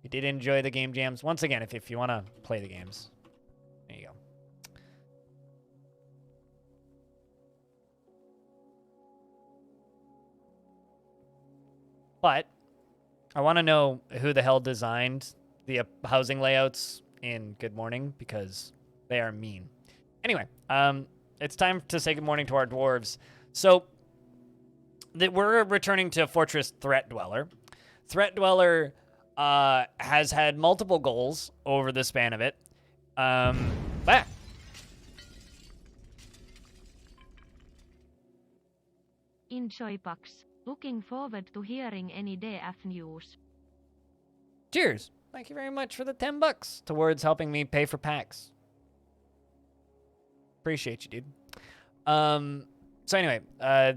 you did enjoy the game jams. Once again, if you want to play the games, there you go. But I want to know who the hell designed the housing layouts in Good Morning, because they are mean. Anyway, it's time to say good morning to our dwarves. So we're returning to Fortress Threatdweller. Threatdweller has had multiple goals over the span of it. Enjoy PAX. Looking forward to hearing any DF news. Cheers. Thank you very much for the $10 towards helping me pay for PAX. Appreciate you, dude. So anyway, there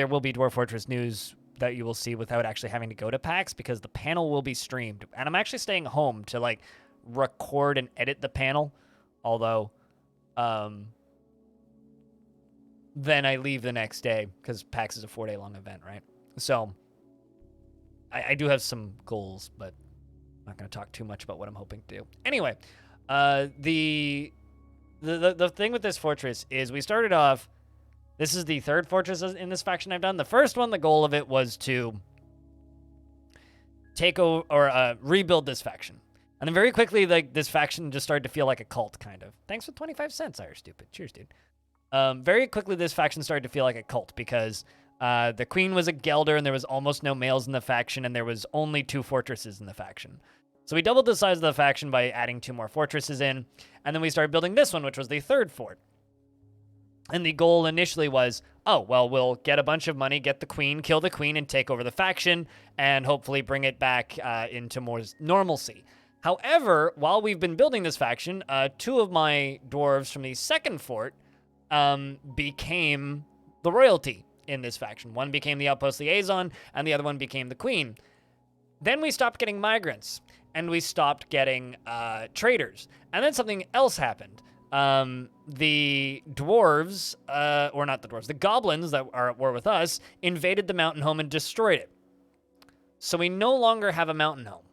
will be Dwarf Fortress news that you will see without actually having to go to PAX, because the panel will be streamed. And I'm actually staying home to, like, record and edit the panel. Although, then I leave the next day, because PAX is a 4-day-long event, right? So I do have some goals, but I'm not going to talk too much about what I'm hoping to do. Anyway, the thing with this fortress is we started off, this is the third fortress in this faction I've done. The first one, the goal of it was to take over or rebuild this faction. And then very quickly, like, this faction just started to feel like a cult, kind of. Thanks for 25 cents, Irish Stupid. Cheers, dude. Very quickly, this faction started to feel like a cult because the queen was a Gelder and there was almost no males in the faction, and there was only 2 fortresses in the faction. So we doubled the size of the faction by adding 2 more fortresses in, and then we started building this one, which was the 3rd fort. And the goal initially was, oh, well, we'll get a bunch of money, get the queen, kill the queen, and take over the faction, and hopefully bring it back into more normalcy. However, while we've been building this faction, 2 of my dwarves from the 2nd fort became the royalty in this faction. One became the outpost liaison, and the other one became the queen. Then we stopped getting migrants, and we stopped getting traders. And then something else happened. The dwarves, or not the dwarves, the goblins that were with us invaded the mountain home and destroyed it. So we no longer have a mountain home.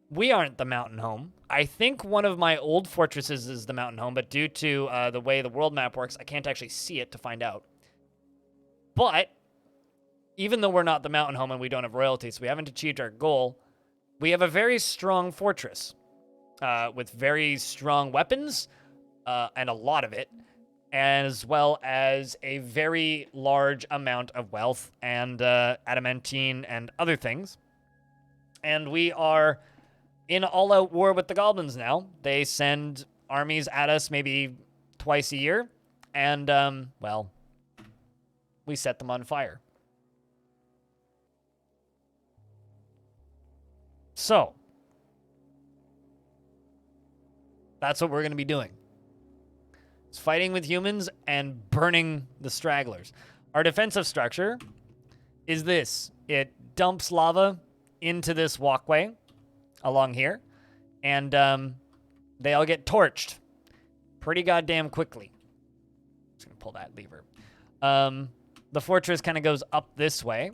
We aren't the mountain home. I think one of my old fortresses is the mountain home, but due to the way the world map works, I can't actually see it to find out. But even though we're not the mountain home and we don't have royalty, so we haven't achieved our goal, we have a very strong fortress with very strong weapons and a lot of it, as well as a very large amount of wealth and adamantine and other things. And we are in all-out war with the goblins now. They send armies at us maybe twice a year, and, well, we set them on fire. So, that's what we're going to be doing. It's fighting with humans and burning the stragglers. Our defensive structure is this. It dumps lava into this walkway along here, and they all get torched pretty goddamn quickly. Just gonna pull that lever. The fortress kind of goes up this way.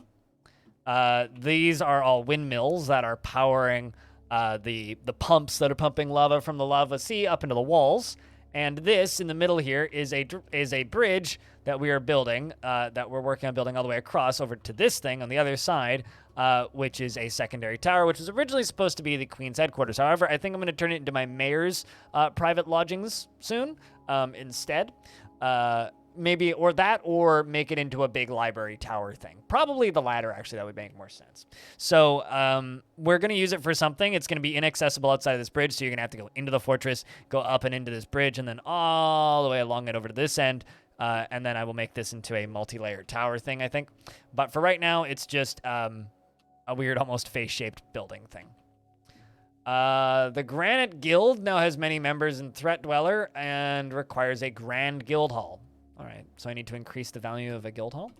These are all windmills that are powering the pumps that are pumping lava from the lava sea up into the walls. And this in the middle here is a bridge that we are building, that we're working on building all the way across over to this thing on the other side, which is a secondary tower, which was originally supposed to be the Queen's headquarters. However, I think I'm going to turn it into my mayor's private lodgings soon instead. Maybe, or that, or make it into a big library tower thing. Probably the latter, actually. That would make more sense. So we're going to use it for something. It's going to be inaccessible outside of this bridge, so you're going to have to go into the fortress, go up and into this bridge, and then all the way along it over to this end. And then I will make this into a multi-layered tower thing, I think. But for right now, it's just a weird, almost face-shaped building thing. The Granite Guild now has many members in Threatdweller and requires a Grand Guild Hall. All right, so I need to increase the value of a guild hall.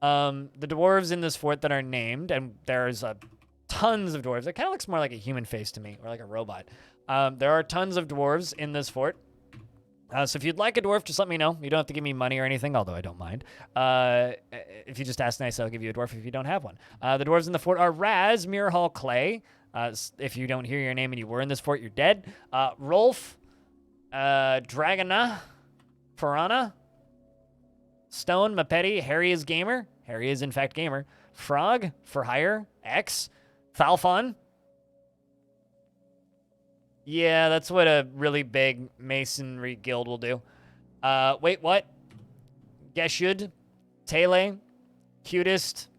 The dwarves in this fort that are named, and there's tons of dwarves. It kind of looks more like a human face to me, or like a robot. There are tons of dwarves in this fort. So if you'd like a dwarf, just let me know. You don't have to give me money or anything, although I don't mind. If you just ask nice, I'll give you a dwarf if you don't have one. The dwarves in the fort are Raz, Mirhall, Clay. If you don't hear your name and you were in this fort, you're dead. Rolf, Dragona, Farana, Stone, Mapeti, Harry is gamer. Harry is in fact gamer. Frog, for hire, X, Falfon. Yeah, that's what a really big masonry guild will do. Wait, what? Geshud, Tele, Cutest,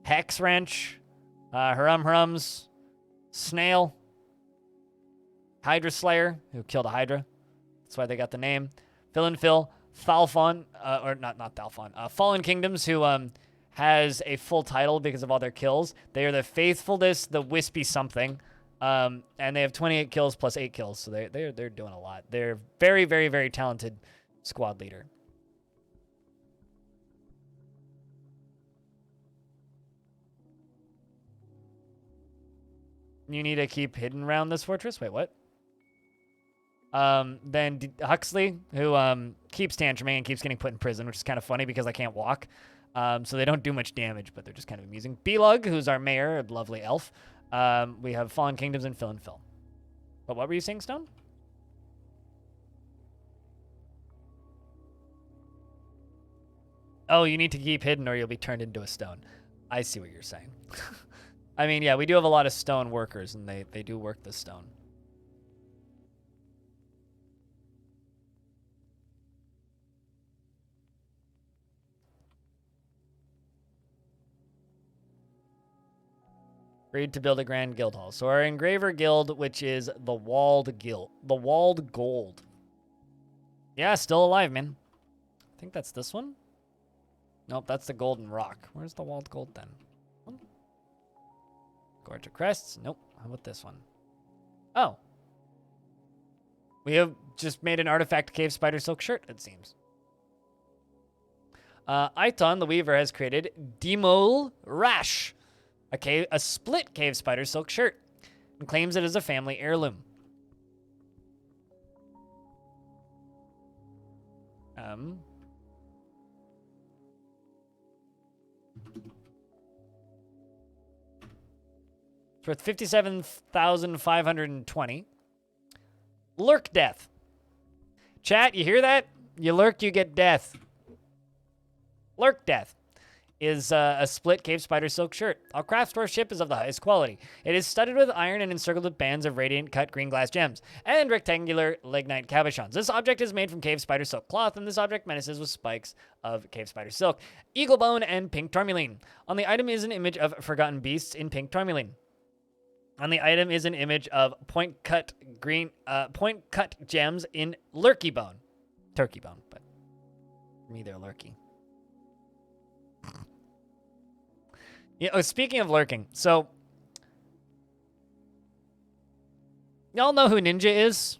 Hex Wrench, Hrums, Snail, Hydra Slayer, who killed a Hydra. That's why they got the name. Phil and Phil, Falfon, or not Falfon, Fallen Kingdoms, who has a full title because of all their kills. They are the Faithfulness, the Wispy something. And they have 28 kills plus 8 kills, so they're doing a lot. They're very, very, very talented squad leader. You need to keep hidden around this fortress? Wait, what? Then Huxley, who keeps tantruming and keeps getting put in prison, which is kind of funny because I can't walk. So they don't do much damage, but they're just kind of amusing. Belug, who's our mayor, a lovely elf. We have Fallen Kingdoms and Phil and Phil. But what were you saying, Stone? Oh, you need to keep hidden or you'll be turned into a stone. I see what you're saying. I mean, yeah, we do have a lot of stone workers, and they do work the stone. Agreed to build a grand guild hall. So our engraver guild, which is the Walled Guild. The Walled Gold. Yeah, still alive, man. I think that's this one. Nope, that's the Golden Rock. Where's the Walled Gold then? Gorge of Crests. Nope. How about this one? Oh. We have just made an artifact cave spider silk shirt, it seems. Aiton, the Weaver, has created Dimol Rash. A split cave spider silk shirt, and claims it as a family heirloom. It's worth 57,520. Lurk death. Chat, you hear that? You lurk, you get death. Lurk death is a split cave spider silk shirt. Our craftstore ship is of the highest quality. It is studded with iron and encircled with bands of radiant cut green glass gems and rectangular lignite cabochons. This object is made from cave spider silk cloth, and this object menaces with spikes of cave spider silk, eagle bone, and pink tourmaline. On the item is an image of forgotten beasts in pink tourmaline. On the item is an image of point cut gems in lurky bone. Turkey bone, but for me they're lurky. Yeah, oh, speaking of lurking, so y'all know who Ninja is?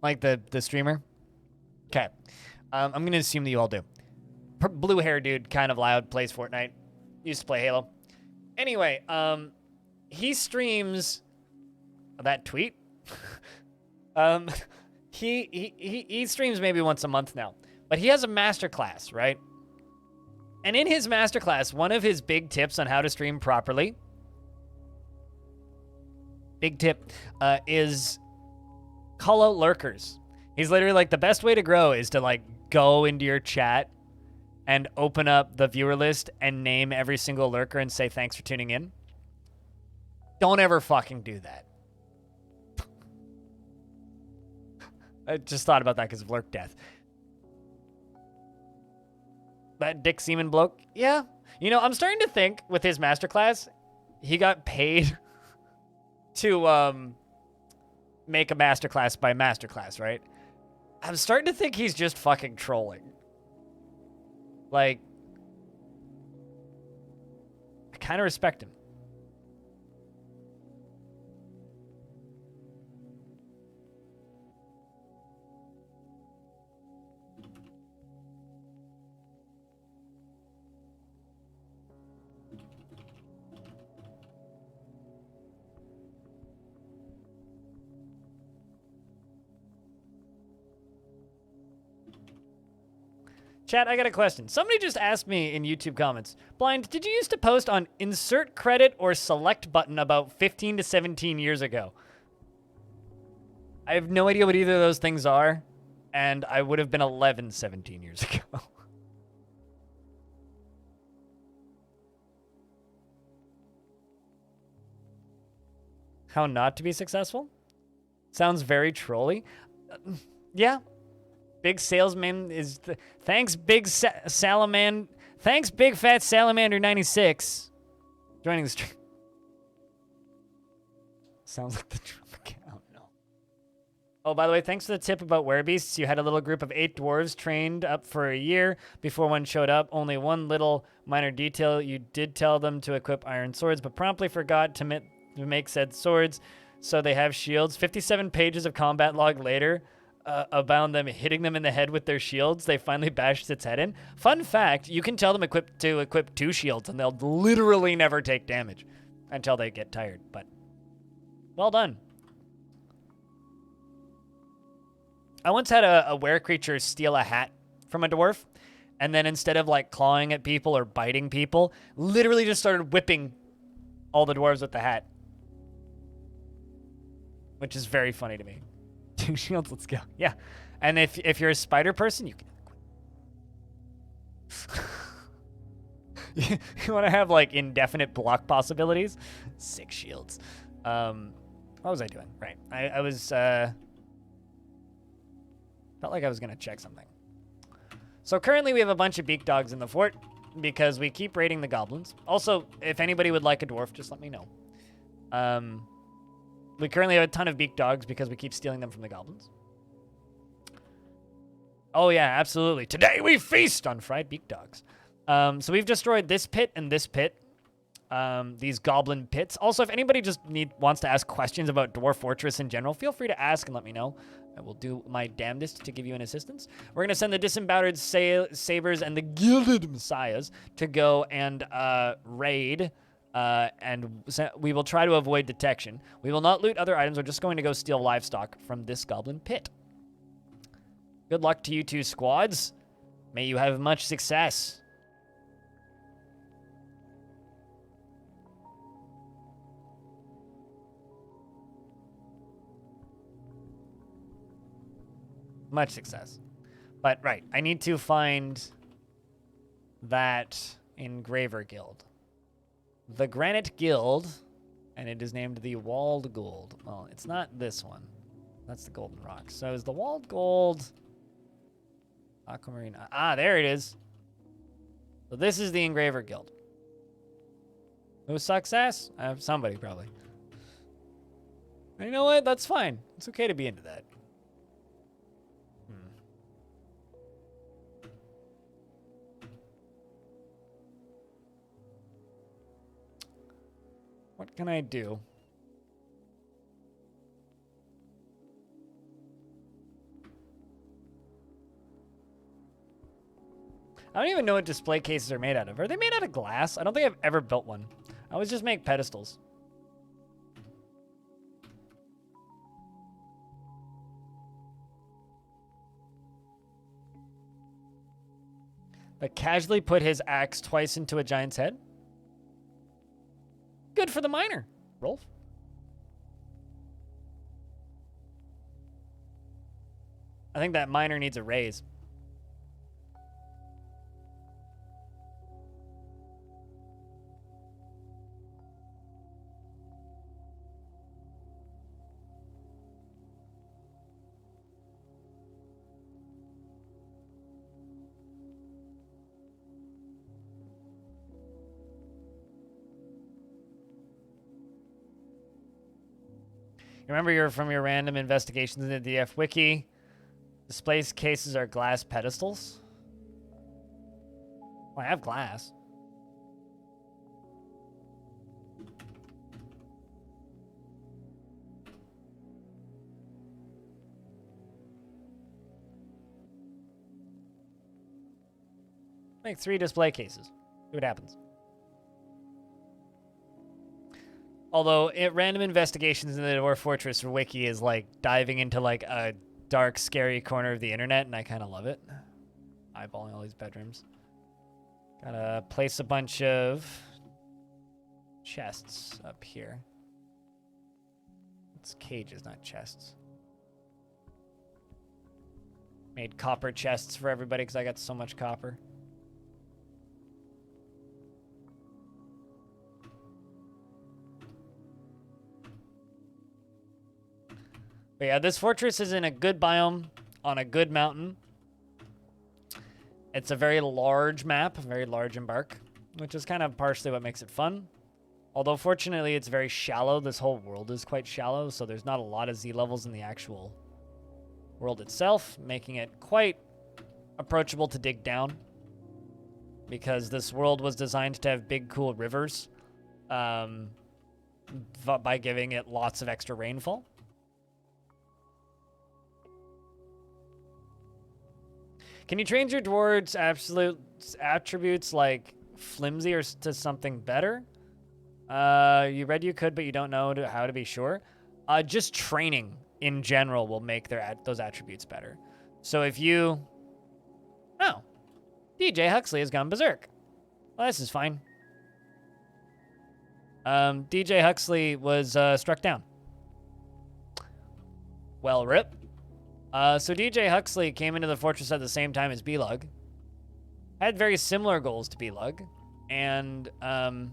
Like the streamer? Okay. I'm going to assume that you all do. Blue hair dude, kind of loud, plays Fortnite. Used to play Halo. Anyway, he streams that tweet. He streams maybe once a month now. But he has a masterclass, right? And in his masterclass, one of his big tips on how to stream properly, is call out lurkers. He's literally like, the best way to grow is to like go into your chat and open up the viewer list and name every single lurker and say thanks for tuning in. Don't ever fucking do that. I just thought about that because of lurk death. That Dick Seaman bloke? Yeah. You know, I'm starting to think with his masterclass, he got paid to make a masterclass by masterclass, right? I'm starting to think he's just fucking trolling. Like, I kind of respect him. Chat, I got a question. Somebody just asked me in YouTube comments, Blind, did you used to post on insert credit or select button about 15 to 17 years ago? I have no idea what either of those things are, and I would have been 11 17 years ago. How not to be successful? Sounds very trolly. Yeah. Big salesman is thanks big salamander. Thanks big fat salamander 96 joining the stream. Sounds like the drum account. No. Oh, by the way, thanks for the tip about werebeasts. You had a little group of 8 dwarves trained up for a year before one showed up. Only one little minor detail. You did tell them to equip iron swords, but promptly forgot to make said swords, so they have shields. 57 pages of combat log later. About them hitting them in the head with their shields, they finally bashed its head in. Fun fact, you can tell them to equip 2 shields and they'll literally never take damage until they get tired, but well done. I once had a were creature steal a hat from a dwarf, and then instead of like clawing at people or biting people, literally just started whipping all the dwarves with the hat, which is very funny to me. 2 shields, let's go. Yeah. And if you're a spider person, you can you want to have like indefinite block possibilities? 6 shields. What was I doing? Right. I was felt like I was gonna check something. So currently we have a bunch of beak dogs in the fort because we keep raiding the goblins. Also, if anybody would like a dwarf, just let me know. We currently have a ton of beak dogs because we keep stealing them from the goblins. Oh yeah, absolutely. Today we feast on fried beak dogs. So we've destroyed this pit and this pit. These goblin pits. Also, if anybody just wants to ask questions about Dwarf Fortress in general, feel free to ask and let me know. I will do my damnedest to give you an assistance. We're going to send the disemboweled sabers and the gilded messiahs to go and raid. And we will try to avoid detection. We will not loot other items. We're just going to go steal livestock from this goblin pit. Good luck to you 2 squads. May you have much success. Much success. But, right, I need to find that engraver guild. The Granite Guild, and it is named the Walled Gold. Well, it's not this one. That's the Golden Rock. So is the Walled Gold... Aquamarine... Ah, there it is. So this is the Engraver Guild. Who's success? Somebody, probably. And you know what? That's fine. It's okay to be into that. What can I do? I don't even know what display cases are made out of. Are they made out of glass? I don't think I've ever built one. I always just make pedestals. But casually put his axe twice into a giant's head? Good for the miner, Rolf. I think that miner needs a raise. Remember from your random investigations in the DF Wiki, display cases are glass pedestals? Well, I have glass. Make 3 display cases. See what happens. Although, random investigations in the Dwarf Fortress Wiki is like diving into like a dark, scary corner of the internet, and I kind of love it. eyeballing all these bedrooms. Gotta place a bunch of chests up here. It's cages, not chests. Made copper chests for everybody because I got so much copper. But yeah, this fortress is in a good biome on a good mountain. It's a very large map, a very large embark, which is kind of partially what makes it fun. Although, fortunately, it's very shallow. This whole world is quite shallow, so there's not a lot of Z levels in the actual world itself, making it quite approachable to dig down. Because this world was designed to have big, cool rivers by giving it lots of extra rainfall. Can you change your dwarves' absolute attributes like flimsy or to something better? You read you could, but you don't know how to be sure. Just training in general will make those attributes better. So if you... Oh. DJ Huxley has gone berserk. Well, this is fine. DJ Huxley was struck down. Well, rip. So DJ Huxley came into the fortress at the same time as B-Lug. Had very similar goals to B-Lug. And I'm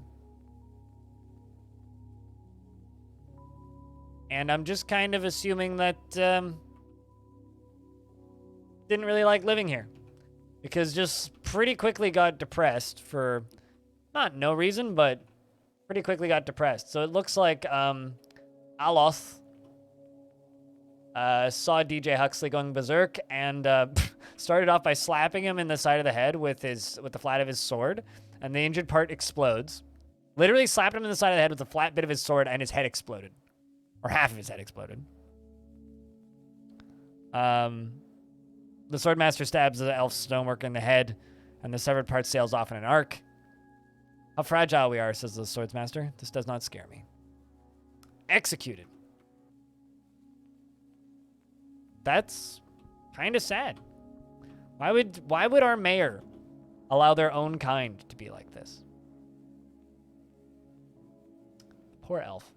just kind of assuming that didn't really like living here. Because just pretty quickly got depressed for not no reason, but pretty quickly got depressed. So it looks like Aloth saw DJ Huxley going berserk and started off by slapping him in the side of the head with the flat of his sword, and the injured part explodes. Literally slapped him in the side of the head with the flat bit of his sword, and his head exploded. Or half of his head exploded. The Swordmaster stabs the elf stonework in the head, and the severed part sails off in an arc. How fragile we are, says the Swordsmaster. This does not scare me. Executed. That's kind of sad. Why would our mayor allow their own kind to be like this? Poor elf.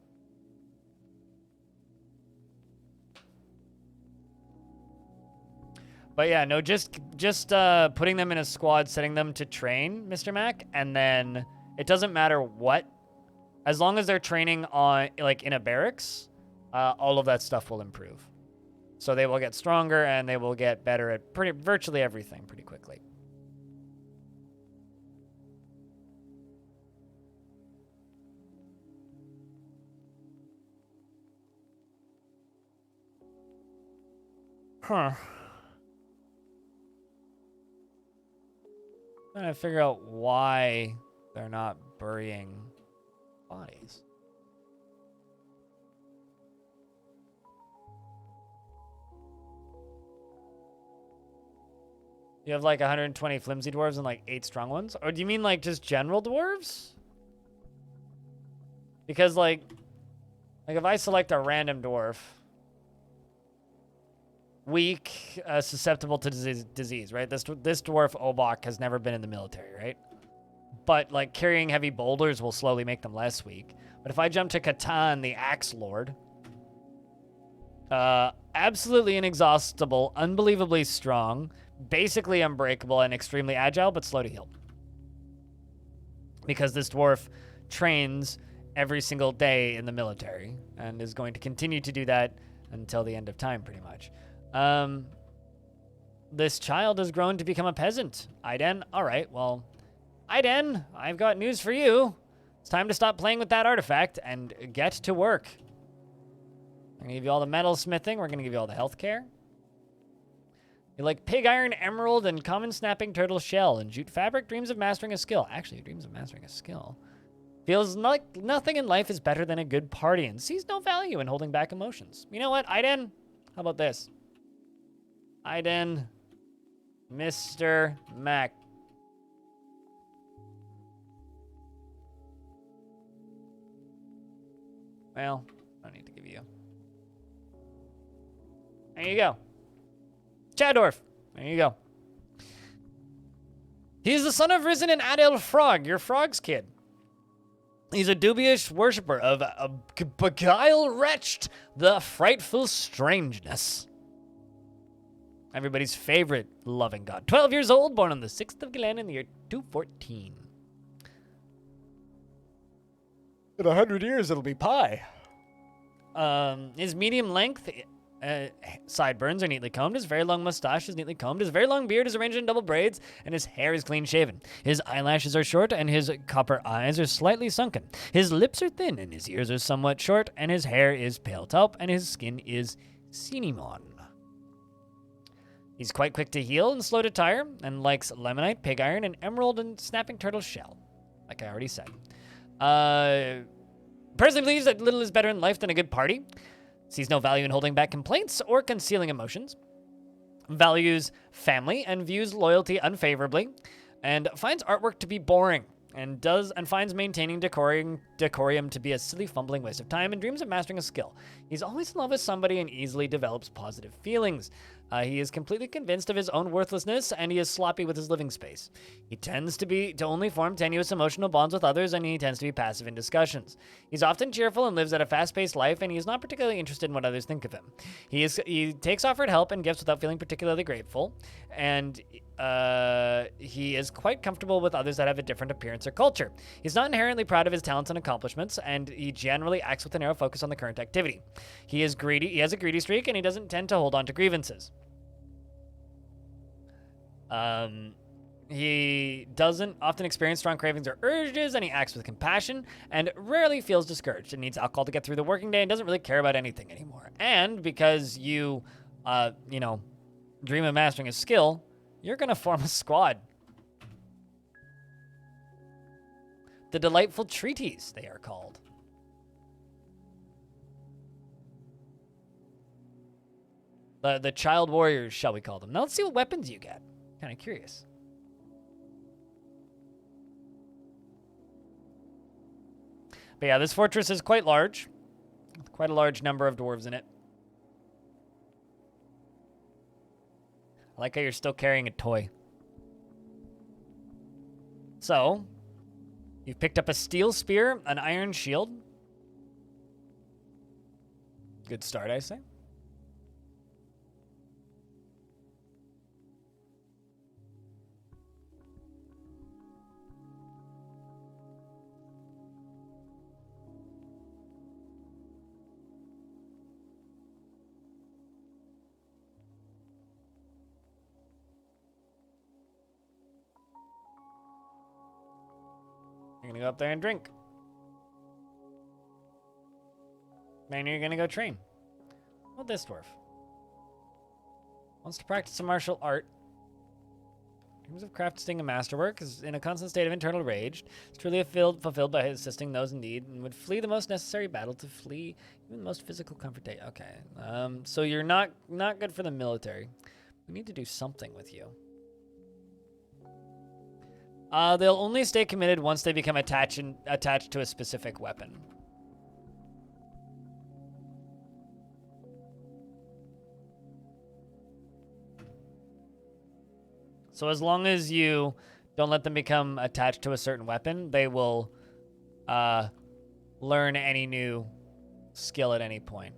But yeah, no, just putting them in a squad, setting them to train, Mr. Mac, and then it doesn't matter what, as long as they're training on like in a barracks, all of that stuff will improve. So they will get stronger and they will get better at virtually everything pretty quickly. Huh. I'm trying to figure out why they're not burying bodies. You have like 120 flimsy dwarves and like 8 strong ones? Or do you mean like just general dwarves? Because like if I select a random dwarf, weak, susceptible to disease, right? This dwarf Obok has never been in the military, right? But like carrying heavy boulders will slowly make them less weak. But if I jump to Catan, the Axe Lord, absolutely inexhaustible, unbelievably strong, basically unbreakable, and extremely agile, but slow to heal. Because this dwarf trains every single day in the military and is going to continue to do that until the end of time, pretty much. This child has grown to become a peasant. Aiden, all right, well, Aiden, I've got news for you. It's time to stop playing with that artifact and get to work. I'm going to give you all the metal smithing. We're going to give you all the health care. You like pig iron, emerald, and common snapping turtle shell. And jute fabric, dreams of mastering a skill. Actually, dreams of mastering a skill. Feels like nothing in life is better than a good party and sees no value in holding back emotions. You know what, Aiden? How about this? Aiden, Mr. Mac. Well, I don't need to give you. There you go. Chadorf. There you go. He's the son of Risen and Adel Frog, your frog's kid. He's a dubious worshipper of a beguile wretched, the frightful strangeness. Everybody's favorite loving god. 12 years old, born on the 6th of Glen in the year 214. In 100 years, it'll be pi. His medium length sideburns are neatly combed. His very long mustache is neatly combed. His very long beard is arranged in double braids, and his hair is clean shaven. His eyelashes are short, and his copper eyes are slightly sunken. His lips are thin, and his ears are somewhat short, and his hair is pale taupe, and his skin is cinnamon. He's quite quick to heal and slow to tire, and likes lemonite, pig iron, and emerald and snapping turtle shell, like I already said. Personally believes that little is better in life than a good party. Sees no value in holding back complaints or concealing emotions. Values family and views loyalty unfavorably. And finds artwork to be boring. And finds maintaining decorum to be a silly fumbling waste of time, and dreams of mastering a skill. He's always in love with somebody and easily develops positive feelings. He is completely convinced of his own worthlessness, and he is sloppy with his living space. He tends to only form tenuous emotional bonds with others, and he tends to be passive in discussions. He's often cheerful and lives at a fast-paced life, and he is not particularly interested in what others think of him. He takes offered help and gifts without feeling particularly grateful, and he is quite comfortable with others that have a different appearance or culture. He's not inherently proud of his talents and accomplishments, and he generally acts with a narrow focus on the current activity. He is greedy. He has a greedy streak, and he doesn't tend to hold on to grievances. He doesn't often experience strong cravings or urges, and he acts with compassion and rarely feels discouraged and needs alcohol to get through the working day and doesn't really care about anything anymore. And because you dream of mastering a skill, you're going to form a squad. The Delightful Treaties, they are called. The Child Warriors, shall we call them. Now let's see what weapons you get. Kind of curious. But yeah, this fortress is quite large. With quite a large number of dwarves in it. I like how you're still carrying a toy. So, you've picked up a steel spear, an iron shield. Good start, I say. You're gonna go up there and drink. Man, you're gonna go train. Well, this dwarf wants to practice some martial art. Dreams of crafting a masterwork, is in a constant state of internal rage. Is truly fulfilled by assisting those in need, and would flee the most necessary battle to flee even the most physical comfort day. Okay, so you're not good for the military. We need to do something with you. They'll only stay committed once they become attached to a specific weapon. So as long as you don't let them become attached to a certain weapon, they will learn any new skill at any point.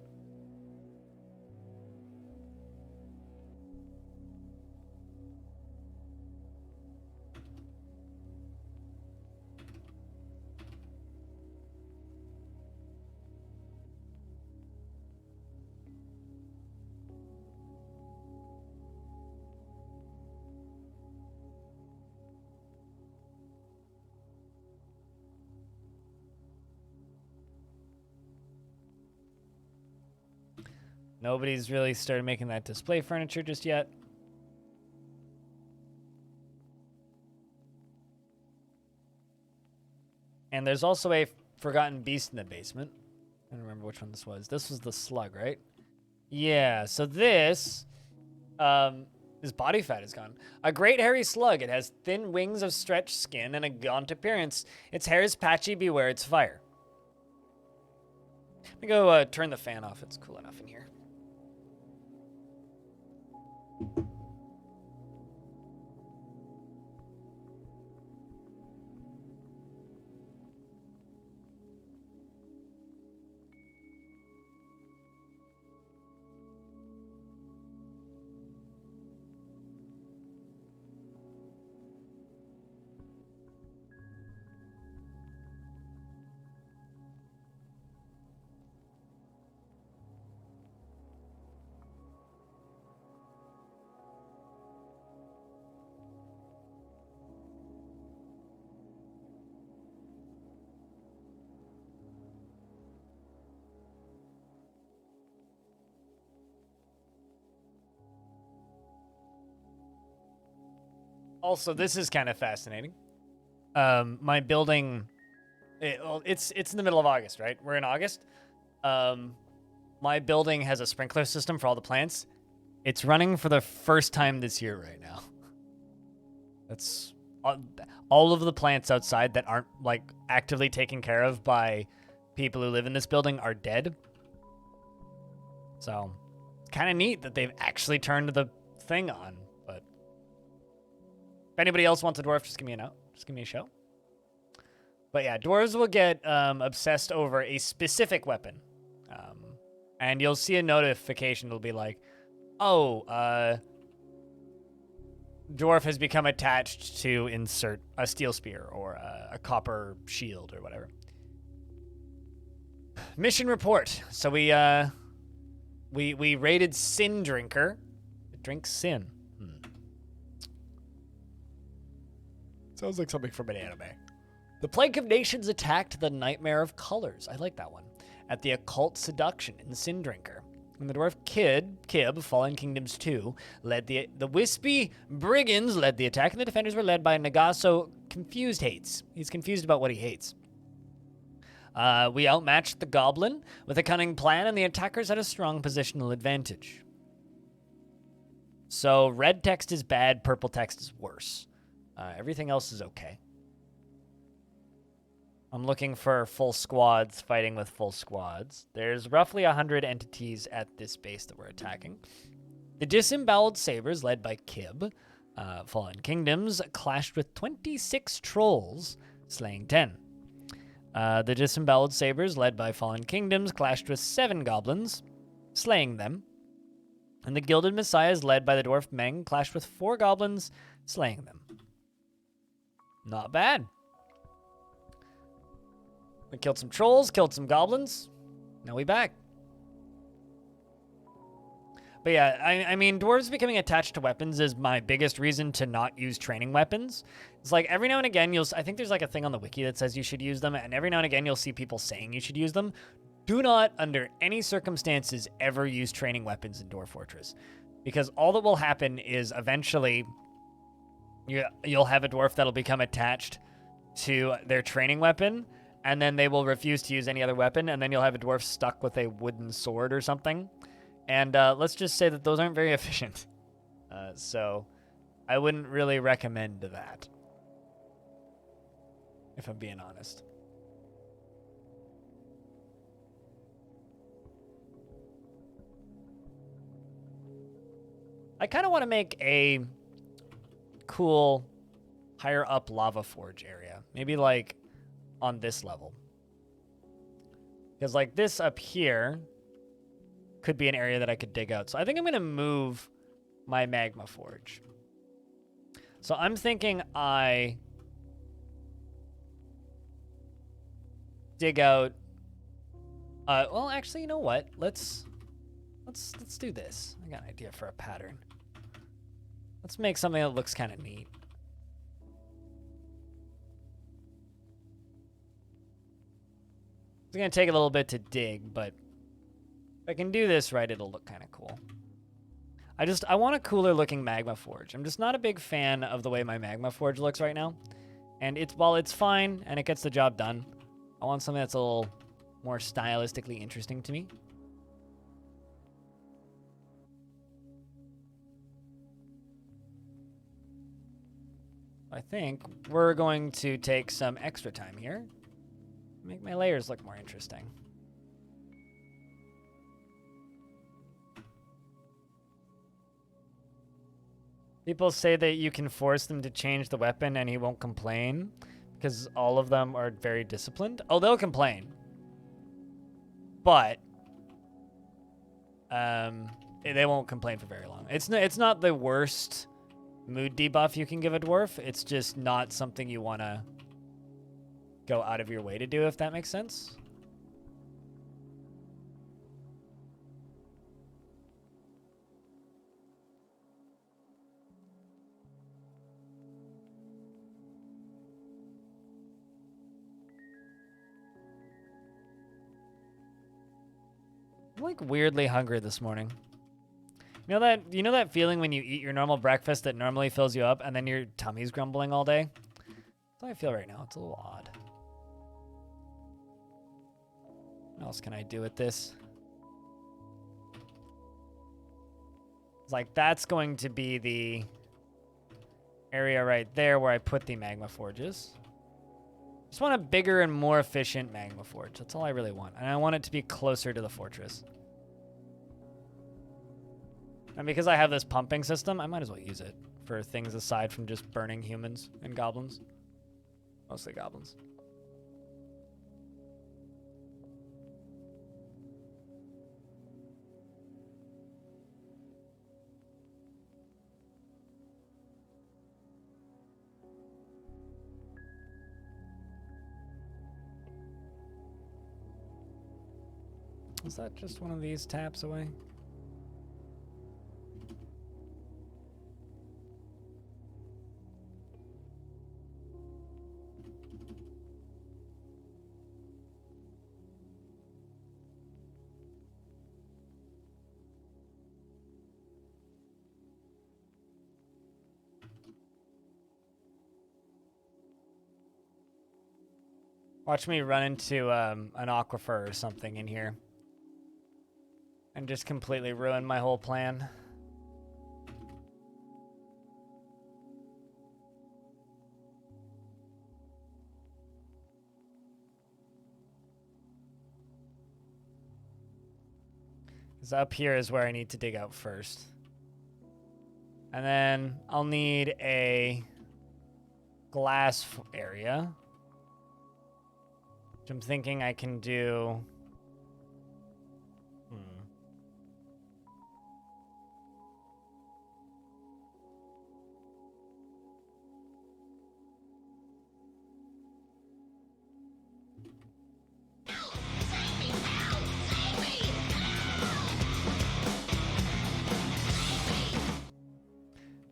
Nobody's really started making that display furniture just yet. And there's also a forgotten beast in the basement. I don't remember which one this was. This was the slug, right? Yeah, so this, his body fat is gone. A great hairy slug. It has thin wings of stretched skin and a gaunt appearance. Its hair is patchy. Beware its fire. Let me go turn the fan off. It's cool enough in here. Also, this is kind of fascinating. My building, it's in the middle of August, right? We're in August. My building has a sprinkler system for all the plants. It's running for the first time this year right now. That's all of the plants outside that aren't like actively taken care of by people who live in this building are dead. So it's kind of neat that they've actually turned the thing on. But if anybody else wants a dwarf, just give me a note. Just give me a show. But yeah, dwarves will get obsessed over a specific weapon. And you'll see a notification. It'll be like, oh, dwarf has become attached to insert a steel spear or a copper shield or whatever. Mission report. So we raided Sin Drinker. It drinks sin. Sounds like something from an anime. The Plague of Nations attacked the Nightmare of Colors. I like that one. At the Occult Seduction in Sin Drinker. And the dwarf Kib, Fallen Kingdoms 2, led the Wispy Brigands led the attack, and the defenders were led by Nagaso Confused Hates. He's confused about what he hates. We outmatched the Goblin with a cunning plan, and the attackers had a strong positional advantage. So red text is bad, purple text is worse. Everything else is okay. I'm looking for full squads fighting with full squads. There's roughly 100 entities at this base that we're attacking. The Disemboweled Sabers, led by Kib, Fallen Kingdoms, clashed with 26 trolls, slaying 10. The Disemboweled Sabers, led by Fallen Kingdoms, clashed with 7 goblins, slaying them. And the Gilded Messiahs, led by the Dwarf Meng, clashed with 4 goblins, slaying them. Not bad. We killed some trolls, killed some goblins. Now we back. But yeah, I mean, dwarves becoming attached to weapons is my biggest reason to not use training weapons. It's like every now and again, I think there's like a thing on the wiki that says you should use them, and every now and again you'll see people saying you should use them. Do not, under any circumstances, ever use training weapons in Dwarf Fortress. Because all that will happen is eventually you'll have a dwarf that'll become attached to their training weapon, and then they will refuse to use any other weapon, and then you'll have a dwarf stuck with a wooden sword or something. And let's just say that those aren't very efficient. So I wouldn't really recommend that, if I'm being honest. I kind of want to make a cool higher up lava forge area. Maybe like on this level. Because like this up here could be an area that I could dig out. So I think I'm going to move my magma forge. So I'm thinking I dig out well, actually, you know what? Let's do this. I got an idea for a pattern. Let's make something that looks kind of neat. It's going to take a little bit to dig, but if I can do this right, it'll look kind of cool. I want a cooler looking magma forge. I'm just not a big fan of the way my magma forge looks right now. And while it's fine and it gets the job done, I want something that's a little more stylistically interesting to me. I think we're going to take some extra time here. Make my layers look more interesting. People say that you can force them to change the weapon and he won't complain because all of them are very disciplined. Oh, they'll complain. But they won't complain for very long. It's not the worst mood debuff you can give a dwarf. It's just not something you want to go out of your way to do, if that makes sense. I'm like weirdly hungry this morning. You know that feeling when you eat your normal breakfast that normally fills you up and then your tummy's grumbling all day? That's how I feel right now. It's a little odd. What else can I do with this? It's like that's going to be the area right there where I put the magma forges. Just want a bigger and more efficient magma forge. That's all I really want. And I want it to be closer to the fortress. And because I have this pumping system, I might as well use it for things aside from just burning humans and goblins. Mostly goblins. Is that just one of these taps away? Watch me run into an aquifer or something in here. And just completely ruin my whole plan. Because up here is where I need to dig out first. And then I'll need a glass area. Which I'm thinking I can do...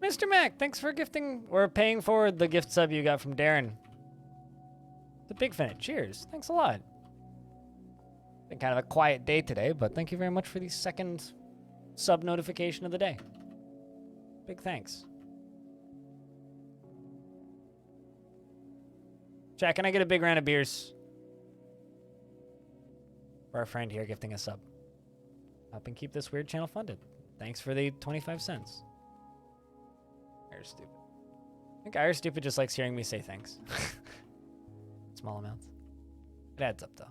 Mr. Mac, thanks for gifting or paying forward the gift sub you got from Darren. The Big Finite. Cheers. Thanks a lot. Been kind of a quiet day today, but thank you very much for the second sub notification of the day. Big thanks. Chat, can I get a big round of beers for our friend here gifting a sub? Helping keep this weird channel funded. Thanks for the 25 cents. Irish Stupid. I think Irish Stupid just likes hearing me say thanks. Small amounts. It adds up, though.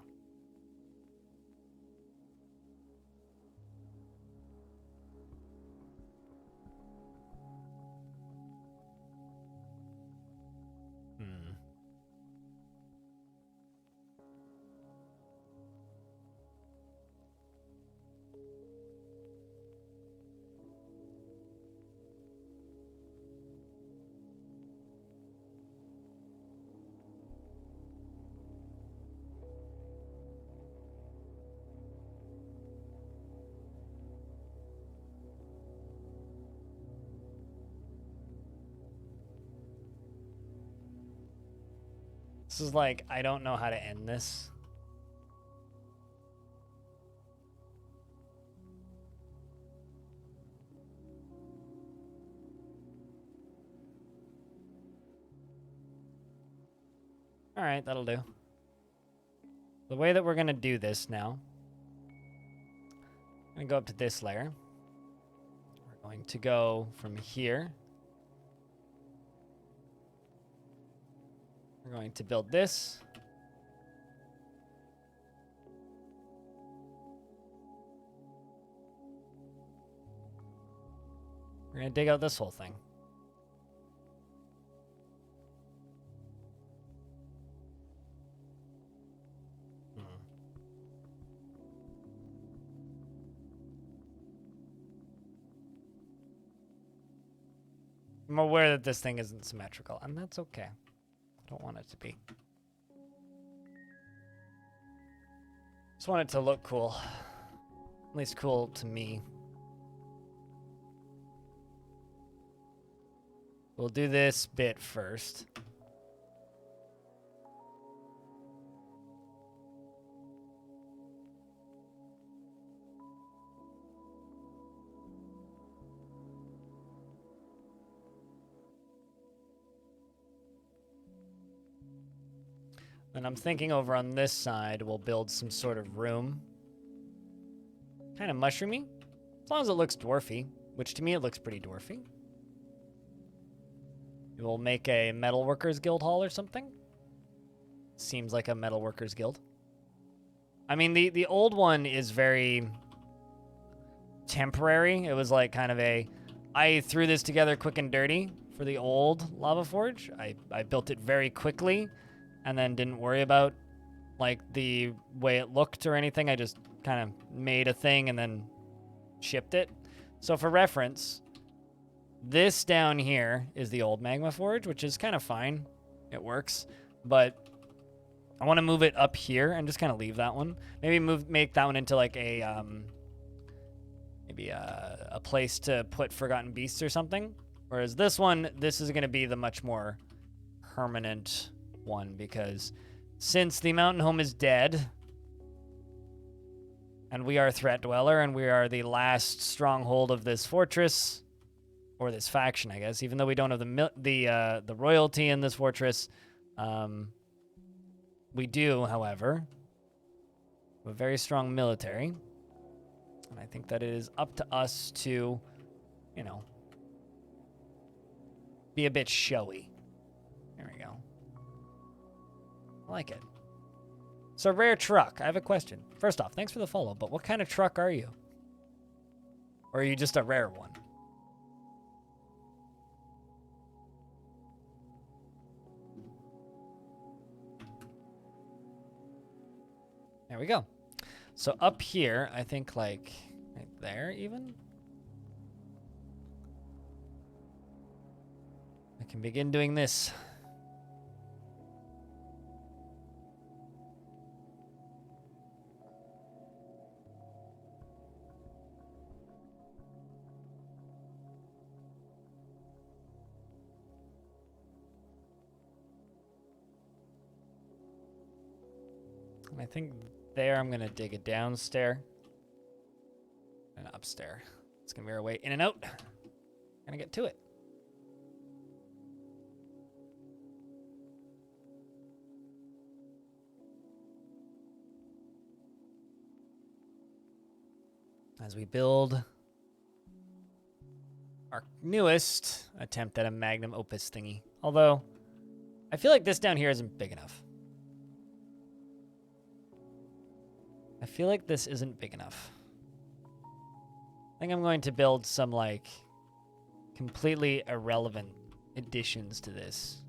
This is like, I don't know how to end this. All right, that'll do. The way that we're going to do this now, I'm going to go up to this layer. We're going to go from here. We're going to build this. We're going to dig out this whole thing. I'm aware that this thing isn't symmetrical, and that's okay. I don't want it to be. Just want it to look cool. At least cool to me. We'll do this bit first. And I'm thinking over on this side, we'll build some sort of room. Kind of mushroomy. As long as it looks dwarfy, which to me it looks pretty dwarfy. We'll make a metalworkers guild hall or something. Seems like a metalworkers guild. I mean, the old one is very temporary. It was like kind of I threw this together quick and dirty for the old lava forge. I built it very quickly and then didn't worry about like the way it looked or anything. I just kind of made a thing and then shipped it. So for reference, this down here is the old magma forge, which is kind of fine. It works, but I want to move it up here and just kind of leave that one. Maybe make that one into like a maybe a place to put forgotten beasts or something. Whereas this one, this is going to be the much more permanent one, because since the mountain home is dead and we are Threatdweller and we are the last stronghold of this fortress, or this faction, I guess, even though we don't have the royalty in this fortress, we do, however, have a very strong military. And I think that it is up to us to, you know, be a bit showy. There we go. I like it. So, rare truck. I have a question. First off, thanks for the follow, but what kind of truck are you? Or are you just a rare one? There we go. So up here, I think like right there even, I can begin doing this. And I think there I'm gonna dig a downstair and upstair. It's gonna be our way in and out. Gonna get to it. As we build our newest attempt at a magnum opus thingy. Although, I feel like this down here isn't big enough. I feel like this isn't big enough. I think I'm going to build some, like, completely irrelevant additions to this.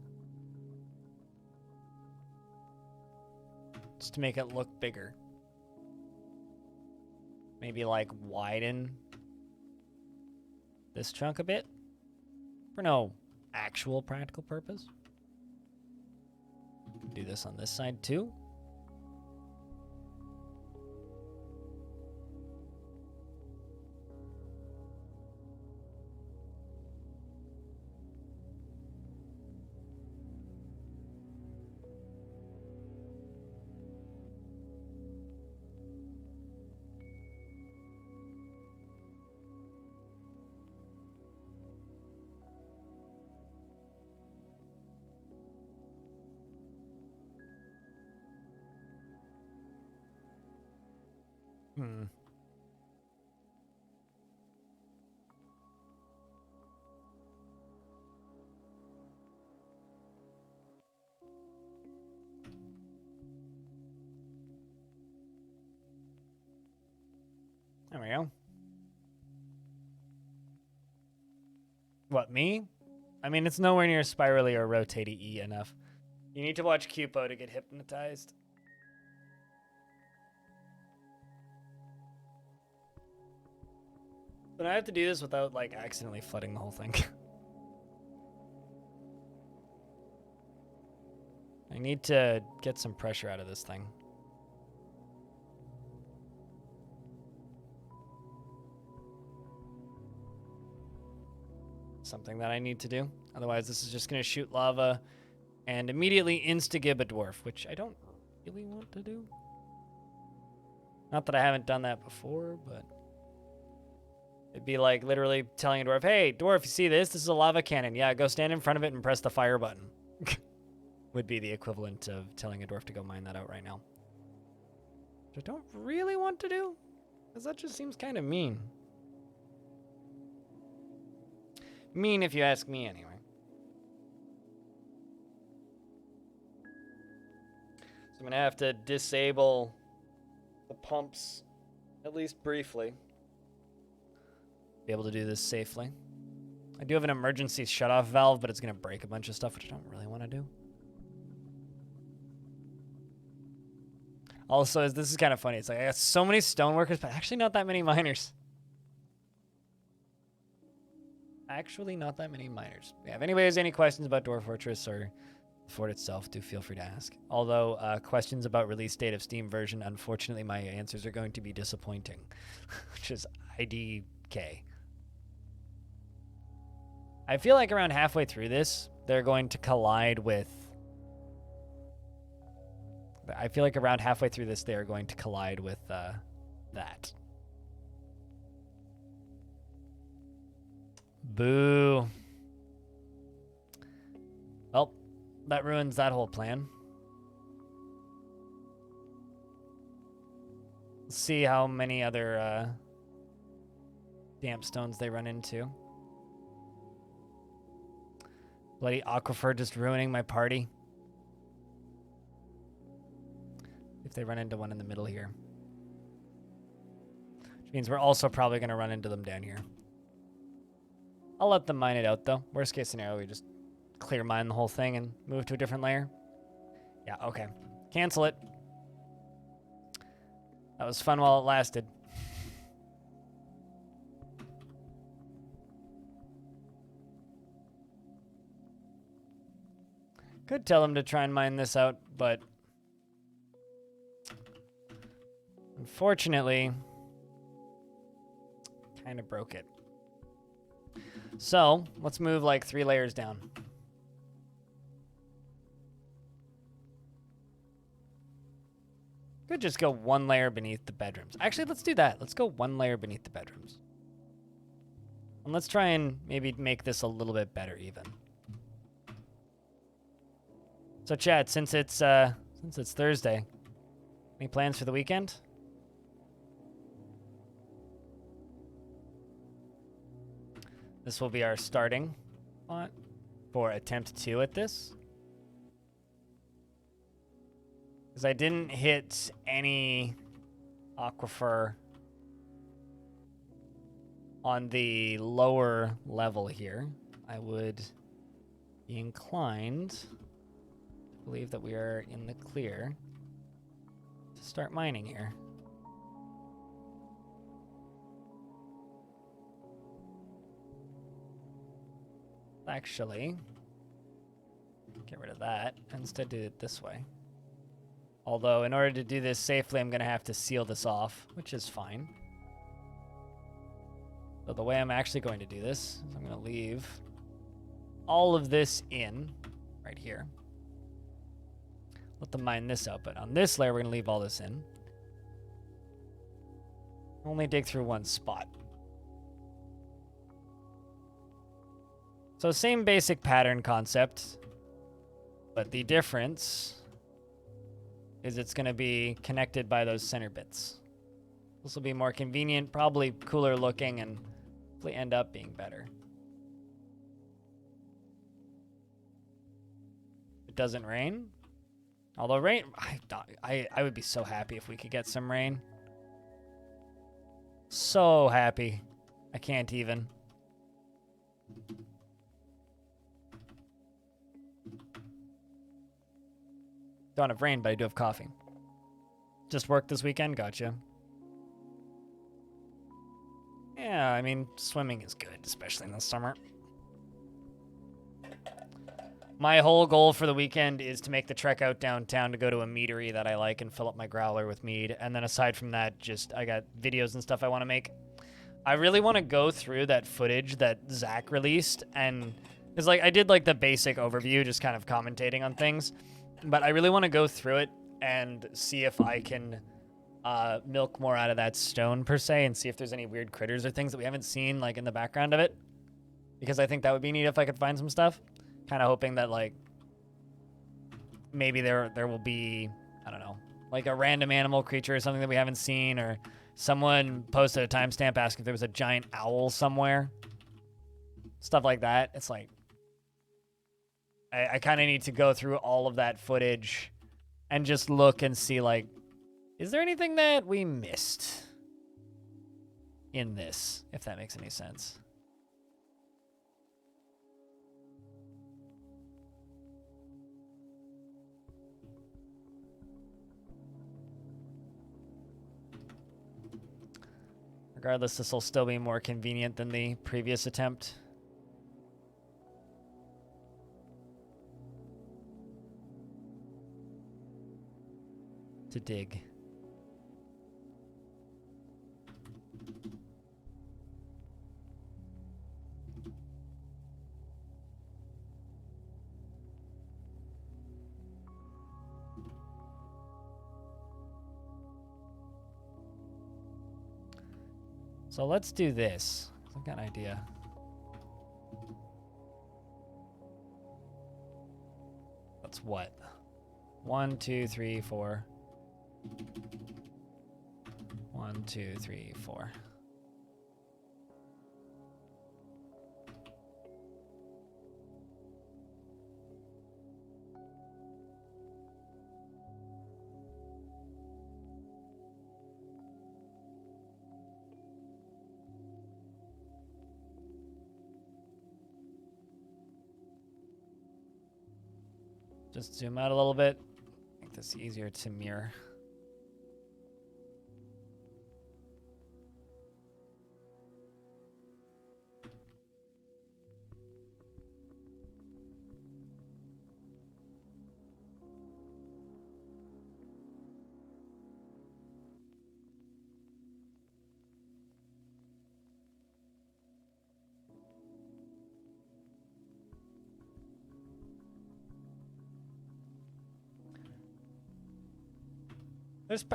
Just to make it look bigger. Maybe, like, widen this chunk a bit. For no actual practical purpose. Do this on this side, too. There we go. What, me? I mean, it's nowhere near spirally or rotatey enough. You need to watch Cupo to get hypnotized. But I have to do this without, like, accidentally flooding the whole thing. I need to get some pressure out of this thing. Something that I need to do. Otherwise, this is just going to shoot lava and immediately insta-gib a dwarf, which I don't really want to do. Not that I haven't done that before, but it'd be like literally telling a dwarf, hey, dwarf, you see this? This is a lava cannon. Yeah, go stand in front of it and press the fire button. would be the equivalent of telling a dwarf to go mine that out right now. Which I don't really want to do, because that just seems kind of mean. Mean if you ask me, anyway. So I'm going to have to disable the pumps, at least briefly. Be able to do this safely. I do have an emergency shutoff valve, but it's going to break a bunch of stuff, which I don't really want to do. Also, this is kind of funny. It's like I got so many stoneworkers, but actually not that many miners. Actually not that many miners. Yeah, if anybody has any questions about Dwarf Fortress or the fort itself, do feel free to ask. Although, questions about release date of Steam version, unfortunately, my answers are going to be disappointing. Which is IDK. I feel like around halfway through this, they're going to collide with... I feel like around halfway through this, they are going to collide with that. Boo. Well, that ruins that whole plan. Let's see how many other damp stones they run into. Bloody aquifer just ruining my party. If they run into one in the middle here. Which means we're also probably going to run into them down here. I'll let them mine it out, though. Worst case scenario, we just clear mine the whole thing and move to a different layer. Yeah, okay. Cancel it. That was fun while it lasted. Could tell them to try and mine this out, but... unfortunately, kind of broke it. So, let's move like 3 layers down. Could just go 1 layer beneath the bedrooms. Actually, let's do that. Let's go 1 layer beneath the bedrooms. And let's try and maybe make this a little bit better even. So chat, since it's Thursday, any plans for the weekend? This will be our starting spot for attempt 2 at this. Because I didn't hit any aquifer on the lower level here. I would be inclined to believe that we are in the clear to start mining here. Actually, get rid of that and instead do it this way. Although, in order to do this safely, I'm going to have to seal this off, which is fine. So the way I'm actually going to do this is I'm going to leave all of this in right here. Let them mine this out, but on this layer, we're going to leave all this in. Only dig through one spot. So same basic pattern concept, but the difference is it's going to be connected by those center bits. This will be more convenient, probably cooler looking, and hopefully end up being better. It doesn't rain. Although rain, I would be so happy if we could get some rain. So happy. I can't even. Don't have rain, but I do have coffee. Just work this weekend? Gotcha. Yeah, I mean, swimming is good, especially in the summer. My whole goal for the weekend is to make the trek out downtown to go to a meadery that I like and fill up my growler with mead. And then aside from that, just I got videos and stuff I want to make. I really want to go through that footage that Zach released. And it's like I did like the basic overview, just kind of commentating on things. But I really want to go through it and see if I can milk more out of that stone, per se, and see if there's any weird critters or things that we haven't seen, like, in the background of it. Because I think that would be neat if I could find some stuff. Kind of hoping that, like, maybe there will be, I don't know, like a random animal creature or something that we haven't seen, or someone posted a timestamp asking if there was a giant owl somewhere. Stuff like that. It's like, I kind of need to go through all of that footage and just look and see, like, is there anything that we missed in this, if that makes any sense? Regardless, this will still be more convenient than the previous attempt. To dig. So let's do this. I've got an idea. That's what? 1, 2, 3, 4. 1, 2, 3, 4. Just zoom out a little bit. Make this easier to mirror.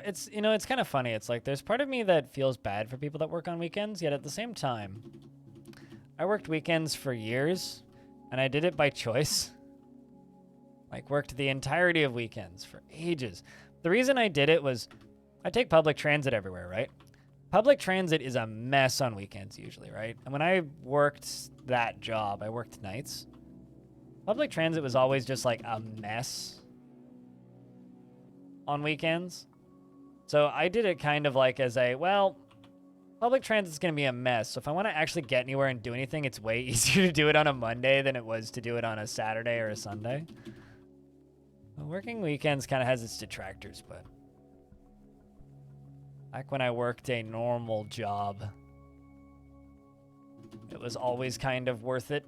It's you know, it's kind of funny. It's like there's part of me that feels bad for people that work on weekends, yet at the same time, I worked weekends for years, and I did it by choice. Like, worked the entirety of weekends for ages. The reason I did it was I take public transit everywhere, right? Public transit is a mess on weekends usually, right? And when I worked that job, I worked nights. Public transit was always just like a mess on weekends. So I did it kind of like as a, well, public transit's going to be a mess. So if I want to actually get anywhere and do anything, it's way easier to do it on a Monday than it was to do it on a Saturday or a Sunday. Well, working weekends kind of has its detractors, but back when I worked a normal job, it was always kind of worth it.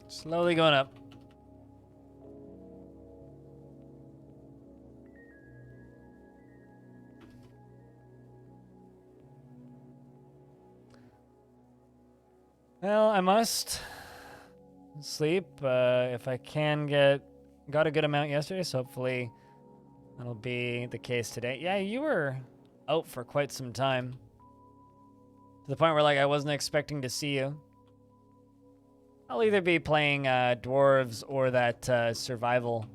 Slowly going up. Well, I must sleep. If I can got a good amount yesterday, so hopefully that'll be the case today. Yeah, you were out for quite some time. To the point where, like, I wasn't expecting to see you. I'll either be playing Dwarves or that survival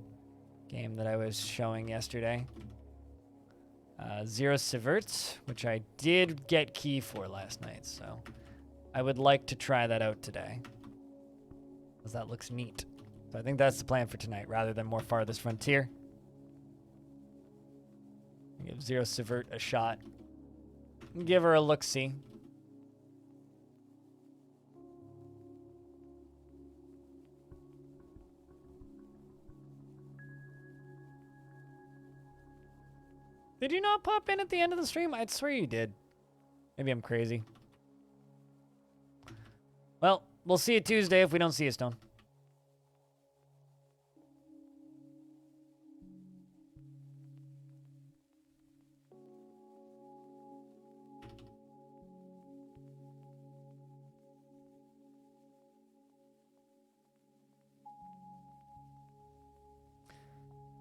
game that I was showing yesterday. Zero Sivert, which I did get key for last night, so I would like to try that out today, because that looks neat. So I think that's the plan for tonight, rather than more Farthest Frontier. Give Zero Sivert a shot. Give her a look-see. Did you not pop in at the end of the stream? I'd swear you did. Maybe I'm crazy. Well, we'll see you Tuesday if we don't see you, Stone.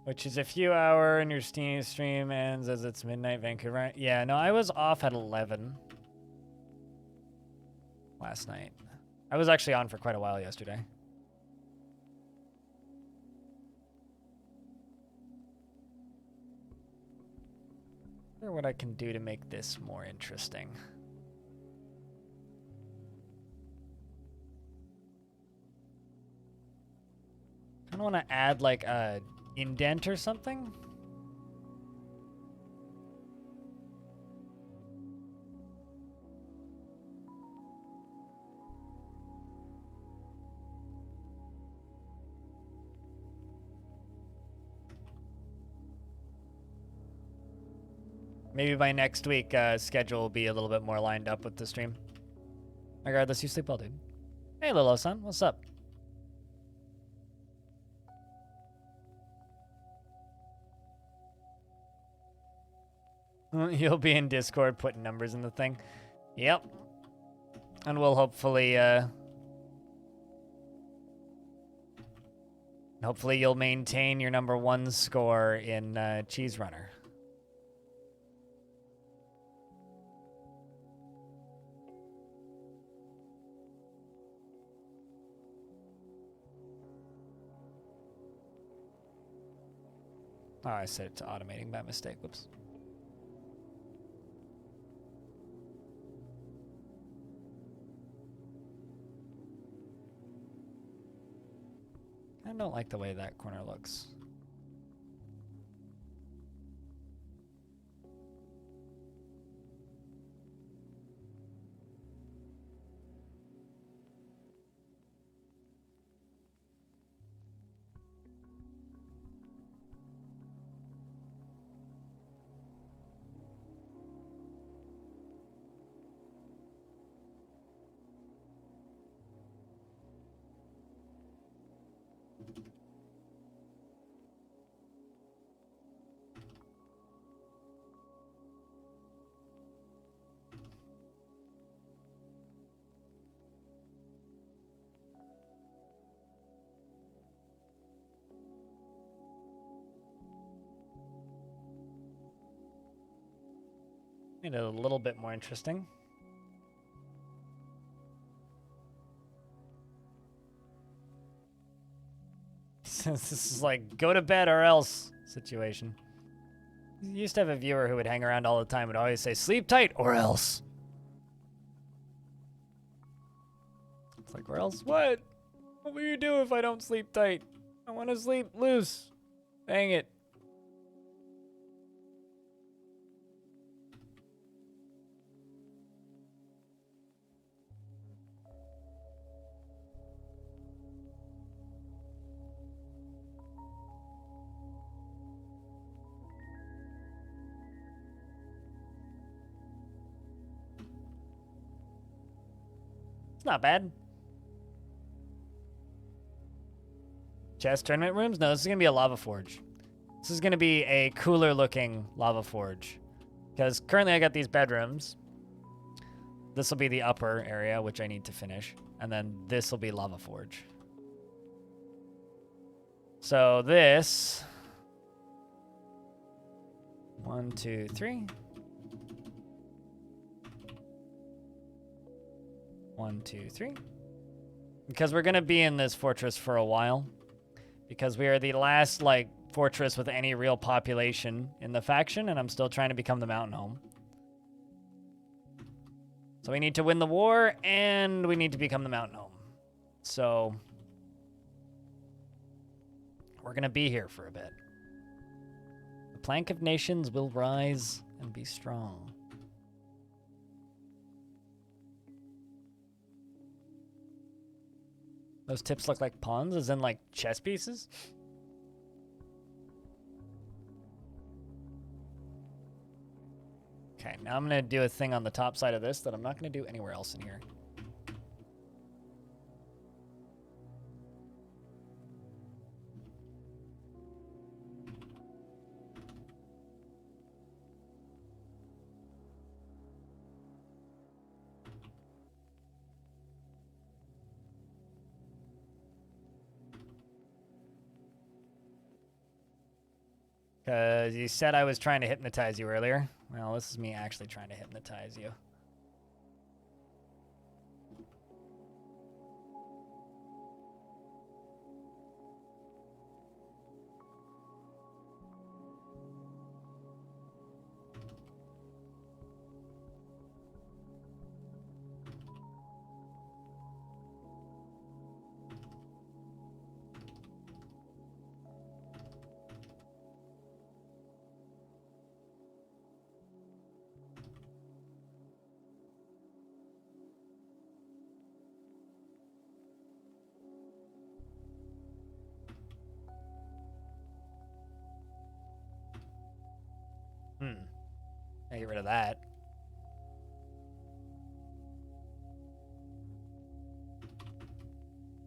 Which is a few hour and your Steam stream ends as it's midnight Vancouver. Yeah, no, I was off at 11 last night. I was actually on for quite a while yesterday. I wonder what I can do to make this more interesting. I don't want to add like a indent or something. Maybe by next week, schedule will be a little bit more lined up with the stream. Regardless, you sleep well, dude. Hey, Lilo-san, what's up? You'll be in Discord putting numbers in the thing. Yep. And we'll hopefully, hopefully you'll maintain your #1 score in Cheese Runner. Oh, I set it to automating by mistake. Whoops. I don't like the way that corner looks. Made it a little bit more interesting. Since this is like go to bed or else situation. You used to have a viewer who would hang around all the time, would always say, sleep tight or else. It's like, or else what? What will you do if I don't sleep tight? I want to sleep loose. Dang it. It's not bad. Chess tournament rooms? No, this is going to be a lava forge. This is going to be a cooler looking lava forge. Because currently I got these bedrooms. This will be the upper area, which I need to finish. And then this will be lava forge. So this... 1, 2, 3. 1, 2, 3. Because we're going to be in this fortress for a while. Because we are the last, like, fortress with any real population in the faction, and I'm still trying to become the mountain home. So we need to win the war, and we need to become the mountain home. So we're going to be here for a bit. The plank of nations will rise and be strong. Those tips look like pawns, as in like chess pieces? Okay, now I'm going to do a thing on the top side of this that I'm not going to do anywhere else in here. Because you said I was trying to hypnotize you earlier. Well, this is me actually trying to hypnotize you. I get rid of that.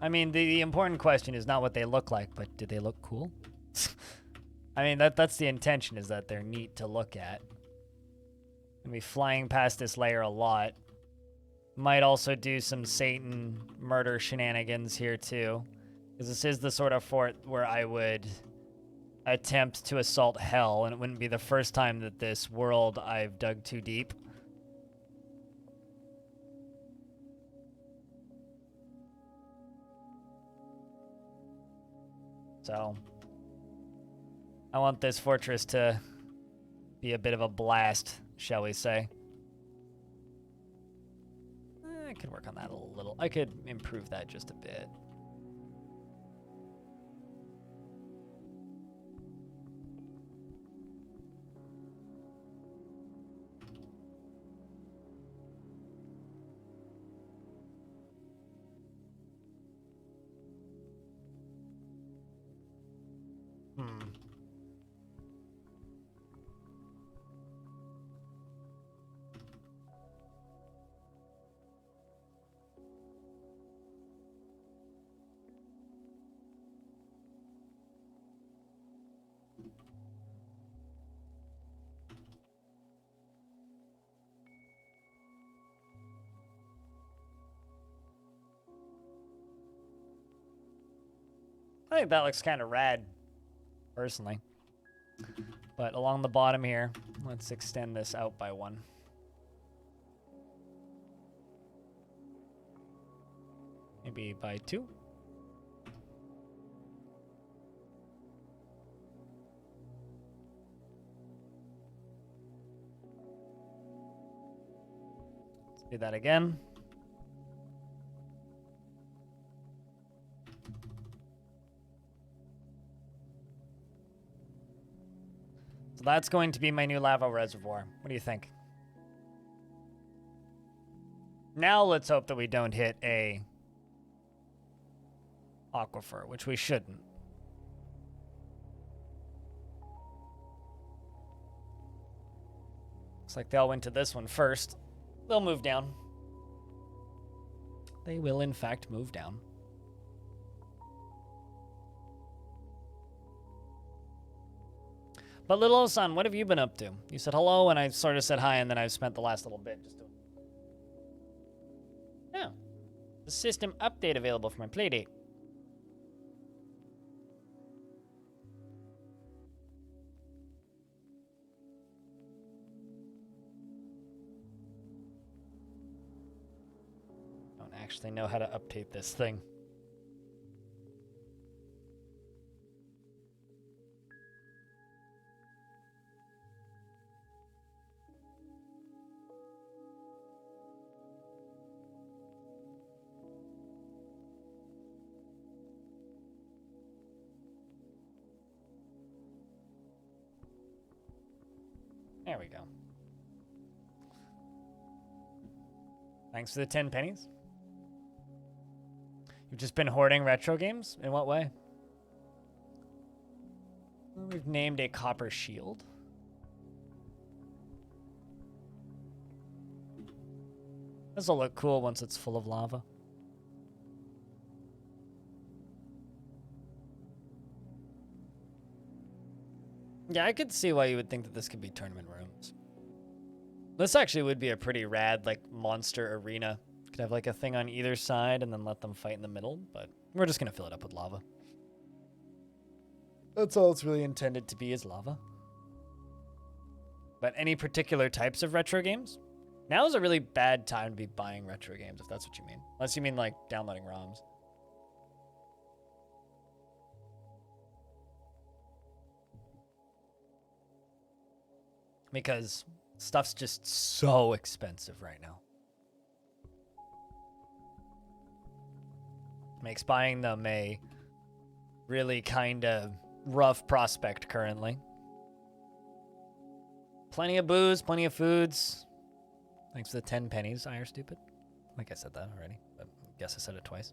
I mean, the important question is not what they look like, but do they look cool? I mean, that's the intention, is that they're neat to look at. Gonna be flying past this layer a lot. Might also do some Satan murder shenanigans here, too. Because this is the sort of fort where I would attempt to assault hell, and it wouldn't be the first time that this world I've dug too deep. So, I want this fortress to be a bit of a blast, shall we say. I could work on that a little. I could improve that just a bit. I think that looks kind of rad, personally. But along the bottom here, let's extend this out by one. Maybe by two. Let's do that again. So that's going to be my new lava reservoir. What do you think? Now let's hope that we don't hit a aquifer, which we shouldn't. Looks like they all went to this one first. They'll move down. They will, in fact, move down. But little old son, what have you been up to? You said hello, and I sort of said hi, and then I've spent the last little bit just doing... Yeah. The system update available for my playdate. Don't actually know how to update this thing. There we go. Thanks for the 10 pennies. You've just been hoarding retro games? In what way? Well, we've named a copper shield. This will look cool once it's full of lava. Yeah, I could see why you would think that this could be tournament rooms. This actually would be a pretty rad, like, monster arena. Could have, like, a thing on either side and then let them fight in the middle, but we're just gonna fill it up with lava. That's all it's really intended to be, is lava. But any particular types of retro games? Now is a really bad time to be buying retro games, if that's what you mean. Unless you mean like downloading ROMs. Because stuff's just so expensive right now. Makes buying them a really kind of rough prospect currently. Plenty of booze, plenty of foods. Thanks for the 10 pennies, I are stupid. Like I said that already, but I guess I said it twice.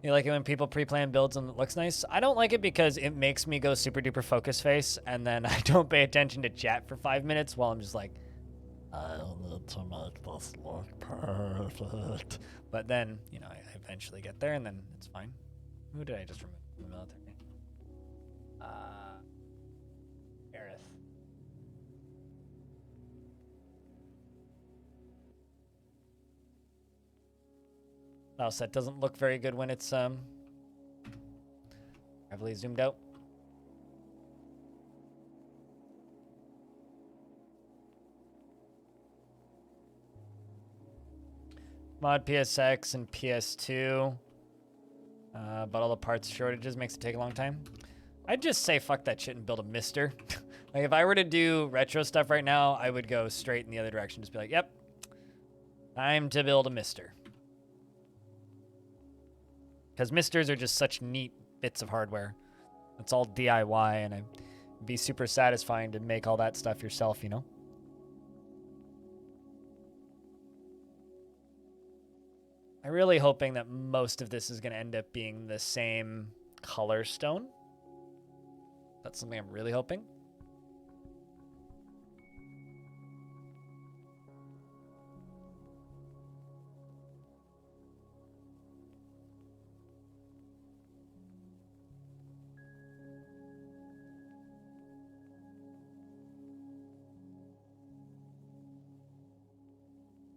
You like it when people pre-plan builds and it looks nice? I don't like it because it makes me go super duper focus face, and then I don't pay attention to chat for 5 minutes while I'm just like, I need to make this look perfect. But then, you know, I eventually get there, and then it's fine. Who did I just remove from the military? Aerith. Mouse set doesn't look very good when it's heavily zoomed out. Mod PSX and PS2. But all the parts shortages makes it take a long time. I'd just say fuck that shit and build a mister. Like if I were to do retro stuff right now, I would go straight in the other direction. Just be like, yep, time to build a mister. Because misters are just such neat bits of hardware. It's all DIY, and it'd be super satisfying to make all that stuff yourself, you know? I'm really hoping that most of this is going to end up being the same color stone. That's something I'm really hoping.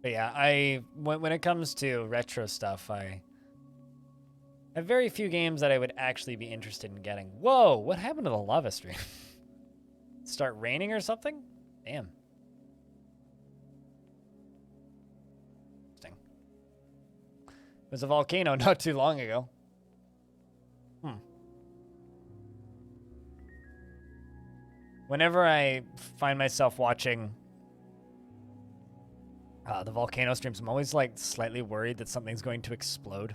But yeah, when it comes to retro stuff, I have very few games that I would actually be interested in getting. Whoa, what happened to the lava stream? Start raining or something? Damn. Interesting. It was a volcano not too long ago. Whenever I find myself watching the volcano streams, I'm always like slightly worried that something's going to explode.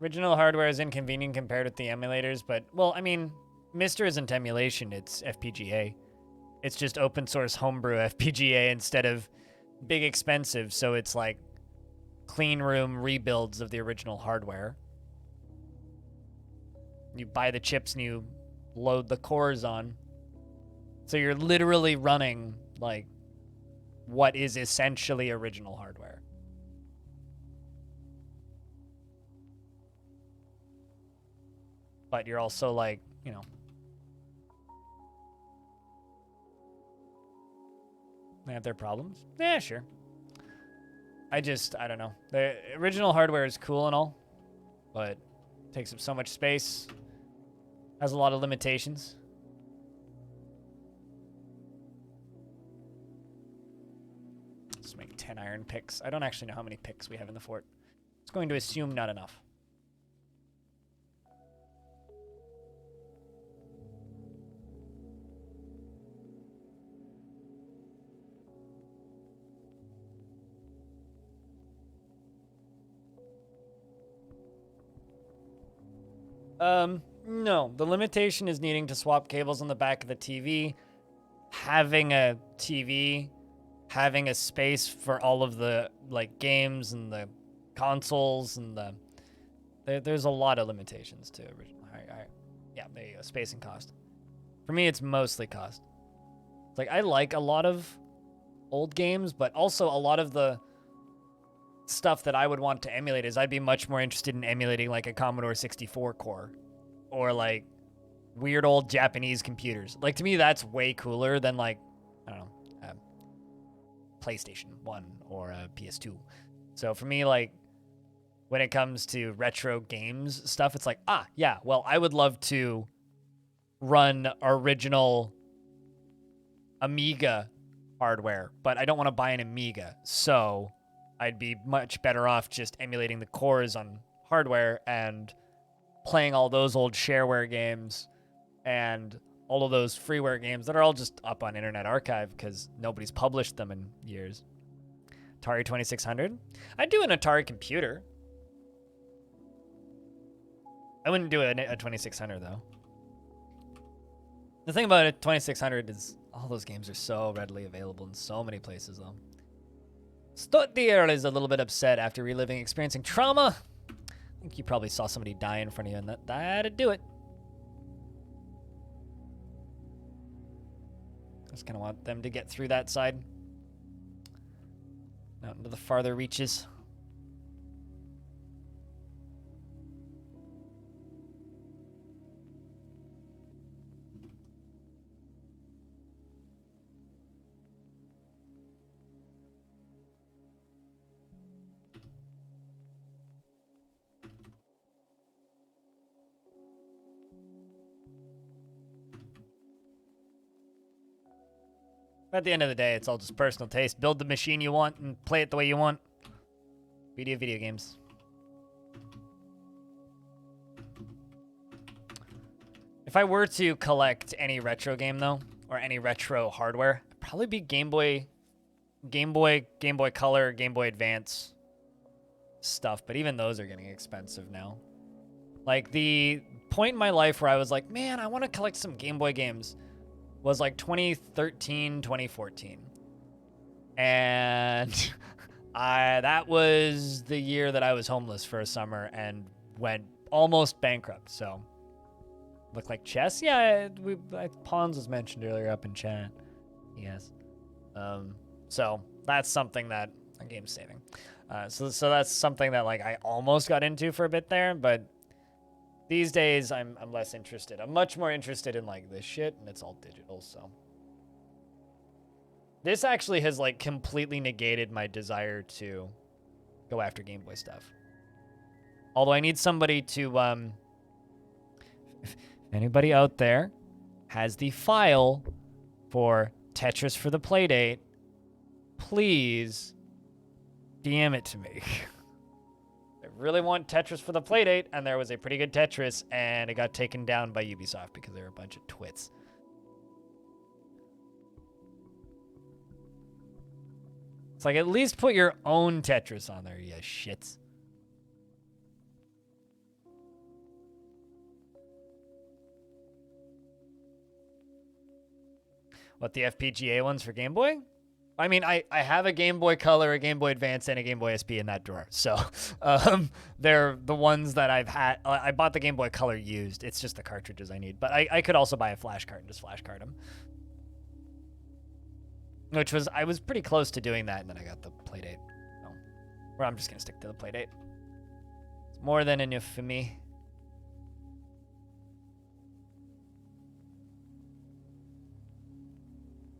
Original hardware is inconvenient compared with the emulators, but, well, I mean, Mister isn't emulation, it's FPGA. It's just open source homebrew FPGA instead of big expensive, so it's like clean room rebuilds of the original hardware. You buy the chips and you load the cores on. So you're literally running, like, what is essentially original hardware. But you're also, like, you know, they have their problems. Yeah, sure. I don't know. The original hardware is cool and all, but it takes up so much space. Has a lot of limitations. Let's make 10 iron picks. I don't actually know how many picks we have in the fort. It's going to assume not enough. No. The limitation is needing to swap cables on the back of the TV, having a TV, having a space for all of the, like, games and the consoles and the... There's a lot of limitations to original. Yeah, there you go. Space and cost. For me, it's mostly cost. It's like, I like a lot of old games, but also a lot of the stuff that I would want to emulate is I'd be much more interested in emulating like a Commodore 64 core or like weird old Japanese computers. Like to me, that's way cooler than like, I don't know, PlayStation 1 or a PS2. So for me, like, when it comes to retro games stuff, it's like, yeah, well, I would love to run original Amiga hardware, but I don't want to buy an Amiga. So I'd be much better off just emulating the cores on hardware and playing all those old shareware games and all of those freeware games that are all just up on Internet Archive because nobody's published them in years. Atari 2600? I'd do an Atari computer. I wouldn't do a 2600 though. The thing about a 2600 is all those games are so readily available in so many places though. Threatdweller is a little bit upset after experiencing trauma. I think you probably saw somebody die in front of you and that'd do it. I just kind of want them to get through that side. Out into the farther reaches. At the end of the day, it's all just personal taste. Build the machine you want and play it the way you want. Video games. If I were to collect any retro game though, or any retro hardware, it'd probably be Game Boy Color, Game Boy Advance stuff, but even those are getting expensive now. Like the point in my life where I was like, man, I want to collect some Game Boy games was like 2013, 2014. And that was the year that I was homeless for a summer and went almost bankrupt. So, look like chess? Yeah, Pawns was mentioned earlier up in chat. Yes. So that's something that a game's saving. So that's something that like I almost got into for a bit there, but these days I'm less interested. I'm much more interested in like this shit, and it's all digital. So this actually has like completely negated my desire to go after Game Boy stuff. Although I need somebody to if anybody out there has the file for Tetris for the Playdate, please DM it to me. I really want Tetris for the Playdate, and there was a pretty good Tetris, and it got taken down by Ubisoft because they were a bunch of twits. It's like, at least put your own Tetris on there, you shits. What, the FPGA ones for Game Boy? I mean, I have a Game Boy Color, a Game Boy Advance, and a Game Boy SP in that drawer. So they're the ones that I've had. I bought the Game Boy Color used. It's just the cartridges I need. But I could also buy a flash card and just flash card them. I was pretty close to doing that, and then I got the Playdate. So, or I'm just going to stick to the Playdate. It's more than enough for me.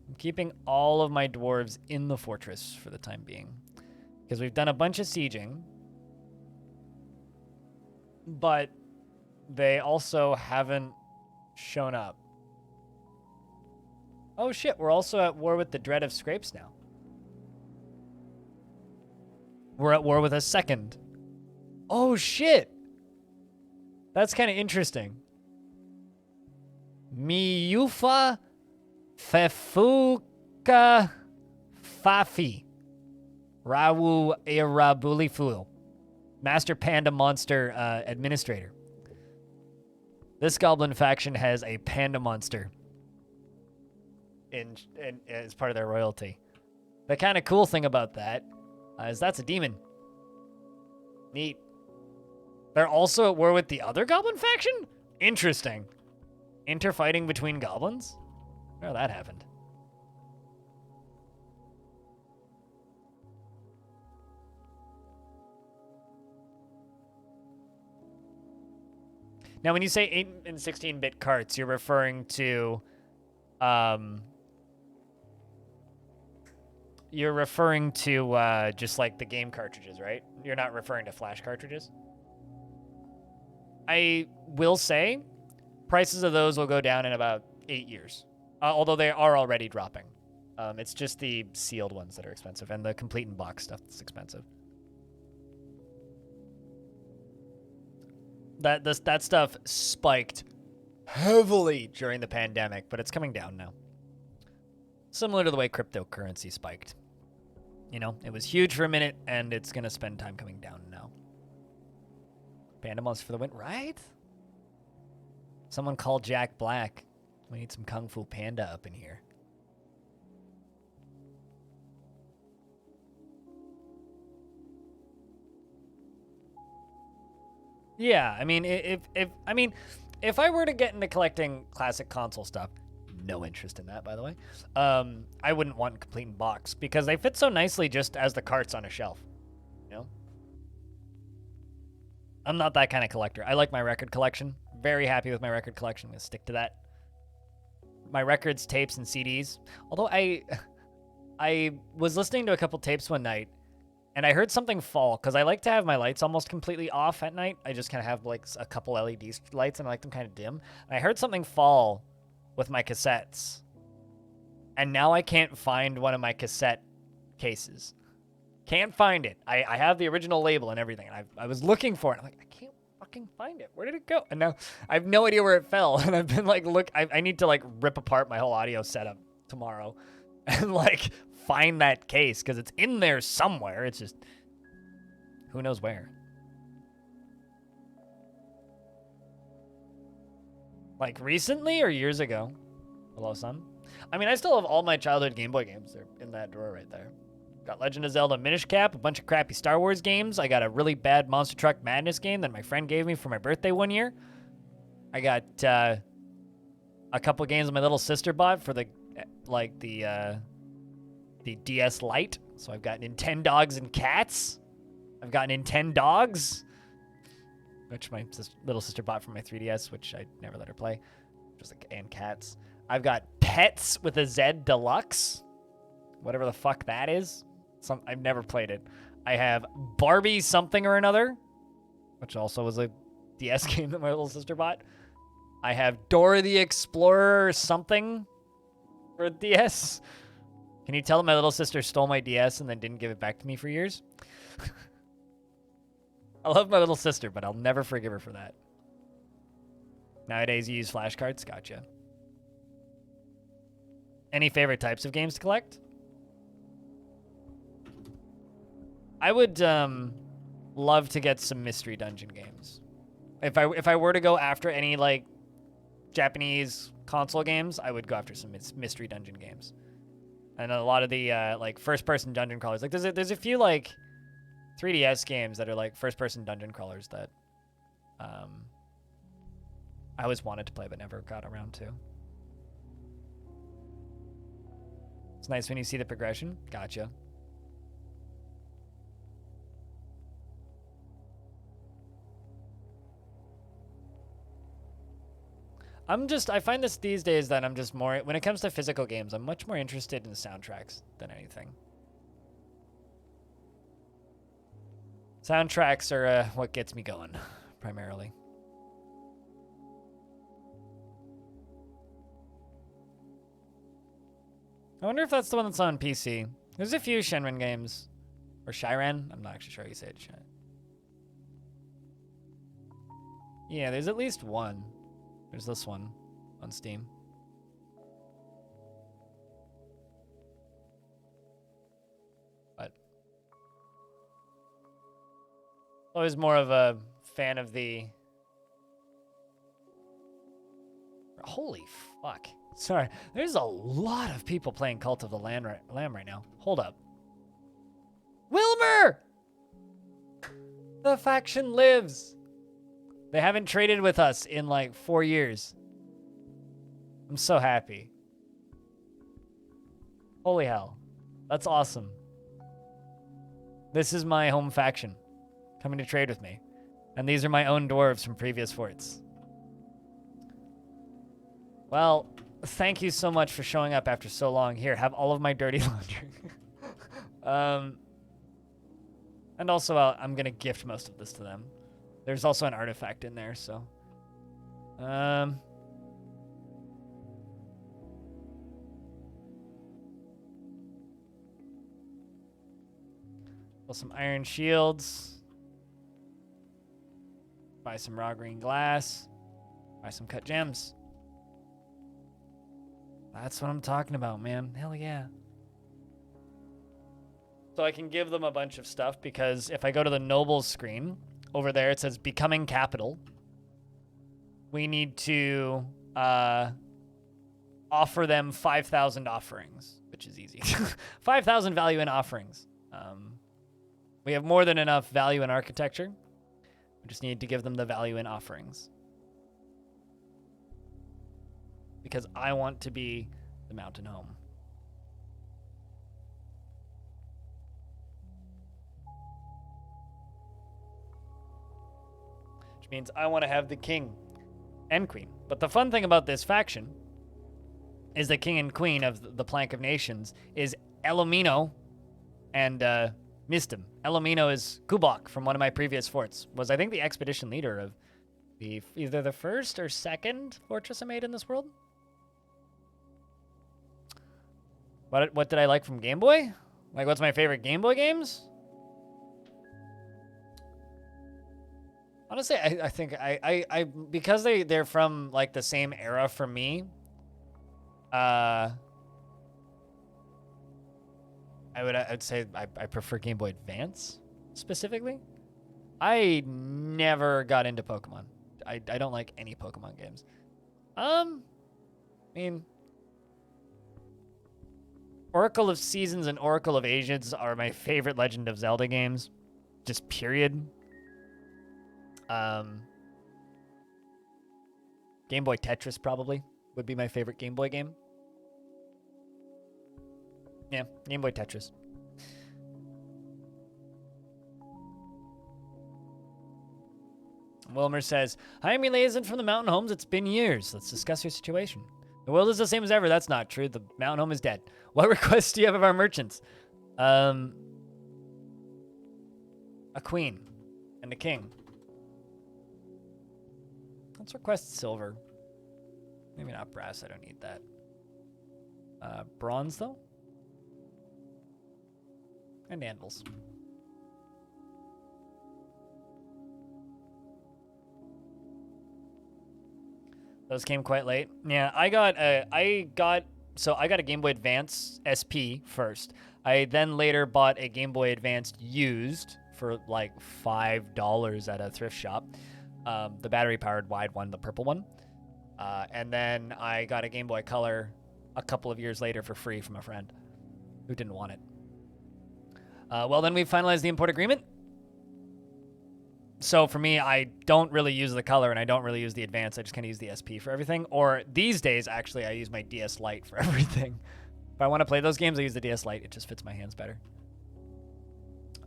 I'm keeping all of my dwarves in the fortress for the time being, because we've done a bunch of sieging, but they also haven't shown up. Oh shit, we're also at war with the Dread of Scrapes now. We're at war with a second. Oh shit! That's kind of interesting. Miyufa Fefuka Fafi Rawu Irabulifu, Master Panda Monster Administrator. This goblin faction has a panda monster in as part of their royalty. The kind of cool thing about that is that's a demon. Neat. They're also at war with the other goblin faction? Interesting. Interfighting between goblins? Oh, that happened. Now, when you say 8 and 16-bit carts, you're referring to you're referring to just like the game cartridges, right? You're not referring to flash cartridges? I will say prices of those will go down in about 8 years, although they are already dropping. It's just the sealed ones that are expensive and the complete in box stuff that's expensive. That stuff spiked heavily during the pandemic, but it's coming down now. Similar to the way cryptocurrency spiked. You know, it was huge for a minute, and it's going to spend time coming down now. Panda monster for the win, right? Someone called Jack Black. We need some Kung Fu Panda up in here. Yeah, I mean, if I were to get into collecting classic console stuff, no interest in that, by the way. I wouldn't want complete in box because they fit so nicely just as the carts on a shelf. You know, I'm not that kind of collector. I like my record collection. Very happy with my record collection. I'm gonna stick to that. My records, tapes, and CDs. Although I was listening to a couple tapes one night, and I heard something fall, because I like to have my lights almost completely off at night. I just kind of have like a couple LED lights, and I like them kind of dim. And I heard something fall with my cassettes. And now I can't find one of my cassette cases. Can't find it. I have the original label and everything. And I was looking for it. I'm like, I can't fucking find it. Where did it go? And now I have no idea where it fell. And I've been like, look, I need to like rip apart my whole audio setup tomorrow and like find that case because it's in there somewhere. It's just, who knows where. Like recently or years ago? Hello, son. I mean, I still have all my childhood Game Boy games. They're in that drawer right there. Got Legend of Zelda Minish Cap, a bunch of crappy Star Wars games. I got a really bad Monster Truck Madness game that my friend gave me for my birthday one year. I got a couple games my little sister bought for the DS Lite. So I've got Nintendogs and Cats. I've got Nintendogs, which my little sister bought for my 3DS, which I never let her play. Just like, and Cats. I've got Pets with a Z Deluxe, whatever the fuck that is. I've never played it. I have Barbie something or another, which also was a DS game that my little sister bought. I have Dora the Explorer something for DS. Can you tell that my little sister stole my DS and then didn't give it back to me for years? I love my little sister, but I'll never forgive her for that. Nowadays, you use flashcards? Gotcha. Any favorite types of games to collect? I would love to get some mystery dungeon games. If I were to go after any like Japanese console games, I would go after some mystery dungeon games. And a lot of the like first-person dungeon crawlers. Like there's a few like 3DS games that are like first-person dungeon crawlers that I always wanted to play but never got around to. It's nice when you see the progression. Gotcha. I find this these days that I'm just more, when it comes to physical games, I'm much more interested in the soundtracks than anything. Soundtracks are what gets me going, primarily. I wonder if that's the one that's on PC. There's a few Shenron games. Or Shiren? I'm not actually sure how you say it. Yeah, there's at least one. There's this one on Steam. But always more of a fan of the... Holy fuck. Sorry, there's a lot of people playing Cult of the Lamb right now. Hold up. Wilmer! The faction lives! They haven't traded with us in like 4 years. I'm so happy. Holy hell. That's awesome. This is my home faction coming to trade with me. And these are my own dwarves from previous forts. Well, thank you so much for showing up after so long. Here, have all of my dirty laundry. And also, I'm going to gift most of this to them. There's also an artifact in there, so. Well, some iron shields. Buy some raw green glass. Buy some cut gems. That's what I'm talking about, man. Hell yeah. So I can give them a bunch of stuff because if I go to the nobles screen, over there it says becoming capital. We need to offer them 5,000 offerings, which is easy. 5,000 value in offerings. We have more than enough value in architecture. We just need to give them the value in offerings. Because I want to be the mountain home. Which means I want to have the king and queen. But the fun thing about this faction is the king and queen of the Plank of Nations is Elomino and Mistim. Elomino is Kubok from one of my previous forts. Was, I think, the expedition leader of either the first or second fortress I made in this world. What did I like from Game Boy? Like, what's my favorite Game Boy games? Honestly, I think I because they're from like the same era for me. I'd say I prefer Game Boy Advance specifically. I never got into Pokemon. I don't like any Pokemon games. I mean, Oracle of Seasons and Oracle of Ages are my favorite Legend of Zelda games. Just period. Game Boy Tetris probably would be my favorite Game Boy game. Yeah, Game Boy Tetris. Wilmer says, "Hi, Milazin from the Mountain Homes. It's been years. Let's discuss your situation." The world is the same as ever. That's not true. The Mountain Home is dead. What requests do you have of our merchants? A queen and a king. Let's request silver. Maybe not brass. I don't need that. Bronze, though? And anvils. Those came quite late. Yeah, I got a Game Boy Advance SP first. I then later bought a Game Boy Advance used for like $5 at a thrift shop. The battery-powered wide one, the purple one. And then I got a Game Boy Color a couple of years later for free from a friend who didn't want it. Well, then we finalized the import agreement. So for me, I don't really use the Color and I don't really use the Advance. I just kind of use the SP for everything. Or these days, actually, I use my DS Lite for everything. If I want to play those games, I use the DS Lite. It just fits my hands better.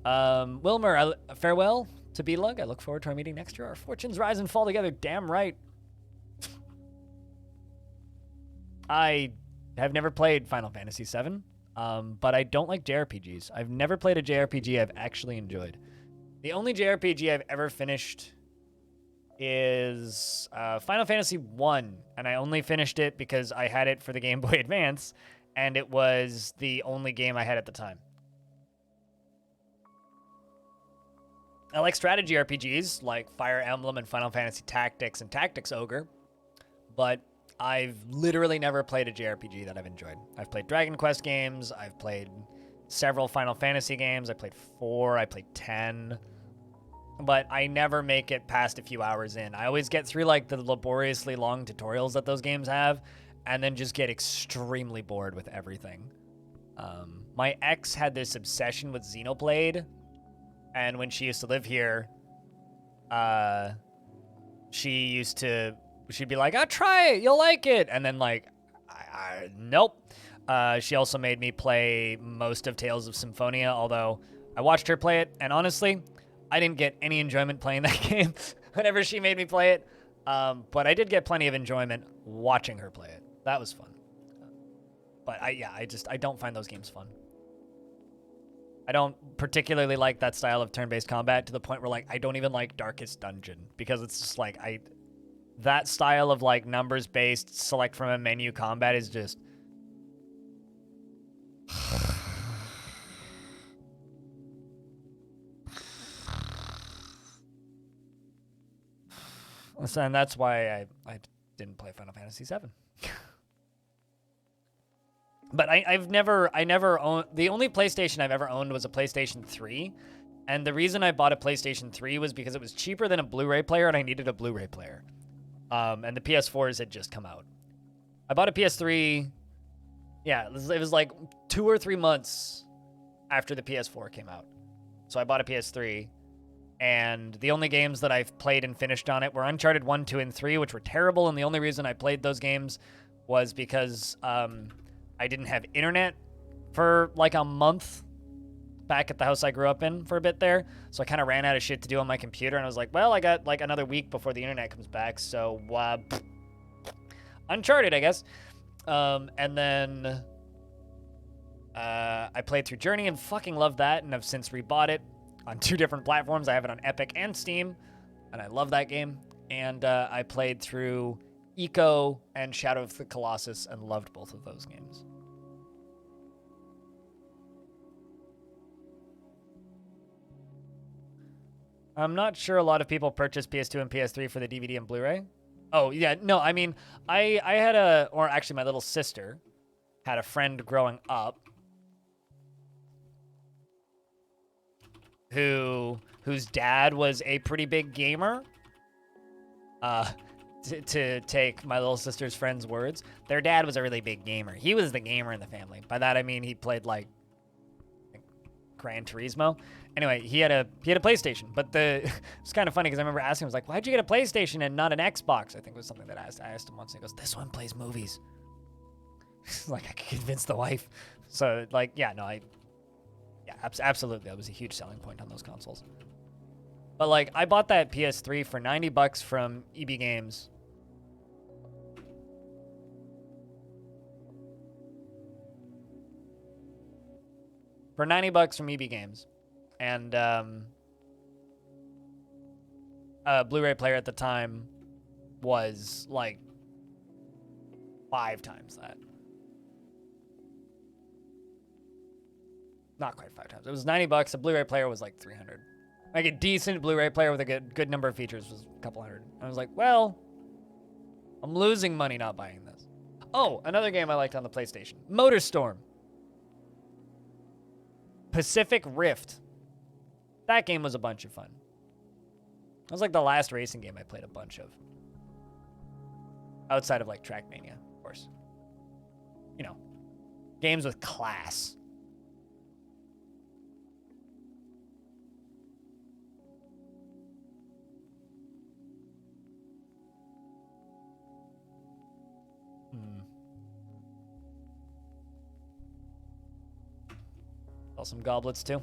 Wilmer, farewell to B-Lug. I look forward to our meeting next year. Our fortunes rise and fall together. Damn right. I have never played Final Fantasy VII, but I don't like JRPGs. I've never played a JRPG I've actually enjoyed. The only JRPG I've ever finished is Final Fantasy I, and I only finished it because I had it for the Game Boy Advance, and it was the only game I had at the time. I like strategy RPGs like Fire Emblem and Final Fantasy Tactics and Tactics Ogre, but I've literally never played a JRPG that I've enjoyed. I've played Dragon Quest games, I've played several Final Fantasy games, I played 4, I played 10, but I never make it past a few hours in. I always get through like the laboriously long tutorials that those games have, and then just get extremely bored with everything. My ex had this obsession with Xenoblade, and when she used to live here, she'd be like, "Oh, try it, you'll like it," and then like, nope. She also made me play most of Tales of Symphonia, although I watched her play it, and honestly, I didn't get any enjoyment playing that game whenever she made me play it, but I did get plenty of enjoyment watching her play it. That was fun. But I don't find those games fun. I don't particularly like that style of turn-based combat to the point where like I don't even like Darkest Dungeon because it's just like that style of like numbers-based select from a menu combat is just and that's why I didn't play Final Fantasy VII. But I never owned, the only PlayStation I've ever owned was a PlayStation 3. And the reason I bought a PlayStation 3 was because it was cheaper than a Blu-ray player and I needed a Blu-ray player. And the PS4s had just come out. I bought a PS3, yeah, it was like 2 or 3 months after the PS4 came out. So I bought a PS3, and the only games that I've played and finished on it were Uncharted 1, 2, and 3, which were terrible, and the only reason I played those games was because I didn't have internet for like a month back at the house I grew up in for a bit there. So I kind of ran out of shit to do on my computer, and I was like, well, I got like another week before the internet comes back, so Uncharted, I guess. And then I played through Journey and fucking loved that, and I've since rebought it on 2 different platforms. I have it on Epic and Steam, and I love that game. And I played through Eco and Shadow of the Colossus and loved both of those games. I'm not sure a lot of people purchase PS2 and PS3 for the DVD and Blu-ray. Oh, yeah, no, I mean, I had or actually my little sister had a friend growing up whose dad was a pretty big gamer. To take my little sister's friend's words, their dad was a really big gamer. He was the gamer in the family. By that I mean he played like Gran Turismo. Anyway, he had a PlayStation, but it's kind of funny because I remember asking him, I was like, why'd you get a PlayStation and not an Xbox? I think was something that I asked him once. And he goes, this one plays movies. Like I could convince the wife. So like, yeah, no, absolutely, that was a huge selling point on those consoles. But like, I bought that PS3 for $90 from EB Games. For $90 from EB Games. And a Blu-ray player at the time was like 5 times that. Not quite 5 times. It was $90. A Blu-ray player was like $300. Like a decent Blu-ray player with a good number of features was a couple hundred. I was like, well, I'm losing money not buying this. Oh, another game I liked on the PlayStation. Motorstorm. Pacific Rift. That game was a bunch of fun. That was like the last racing game I played a bunch of. Outside of like Trackmania, of course. You know, games with class. Saw some goblets too.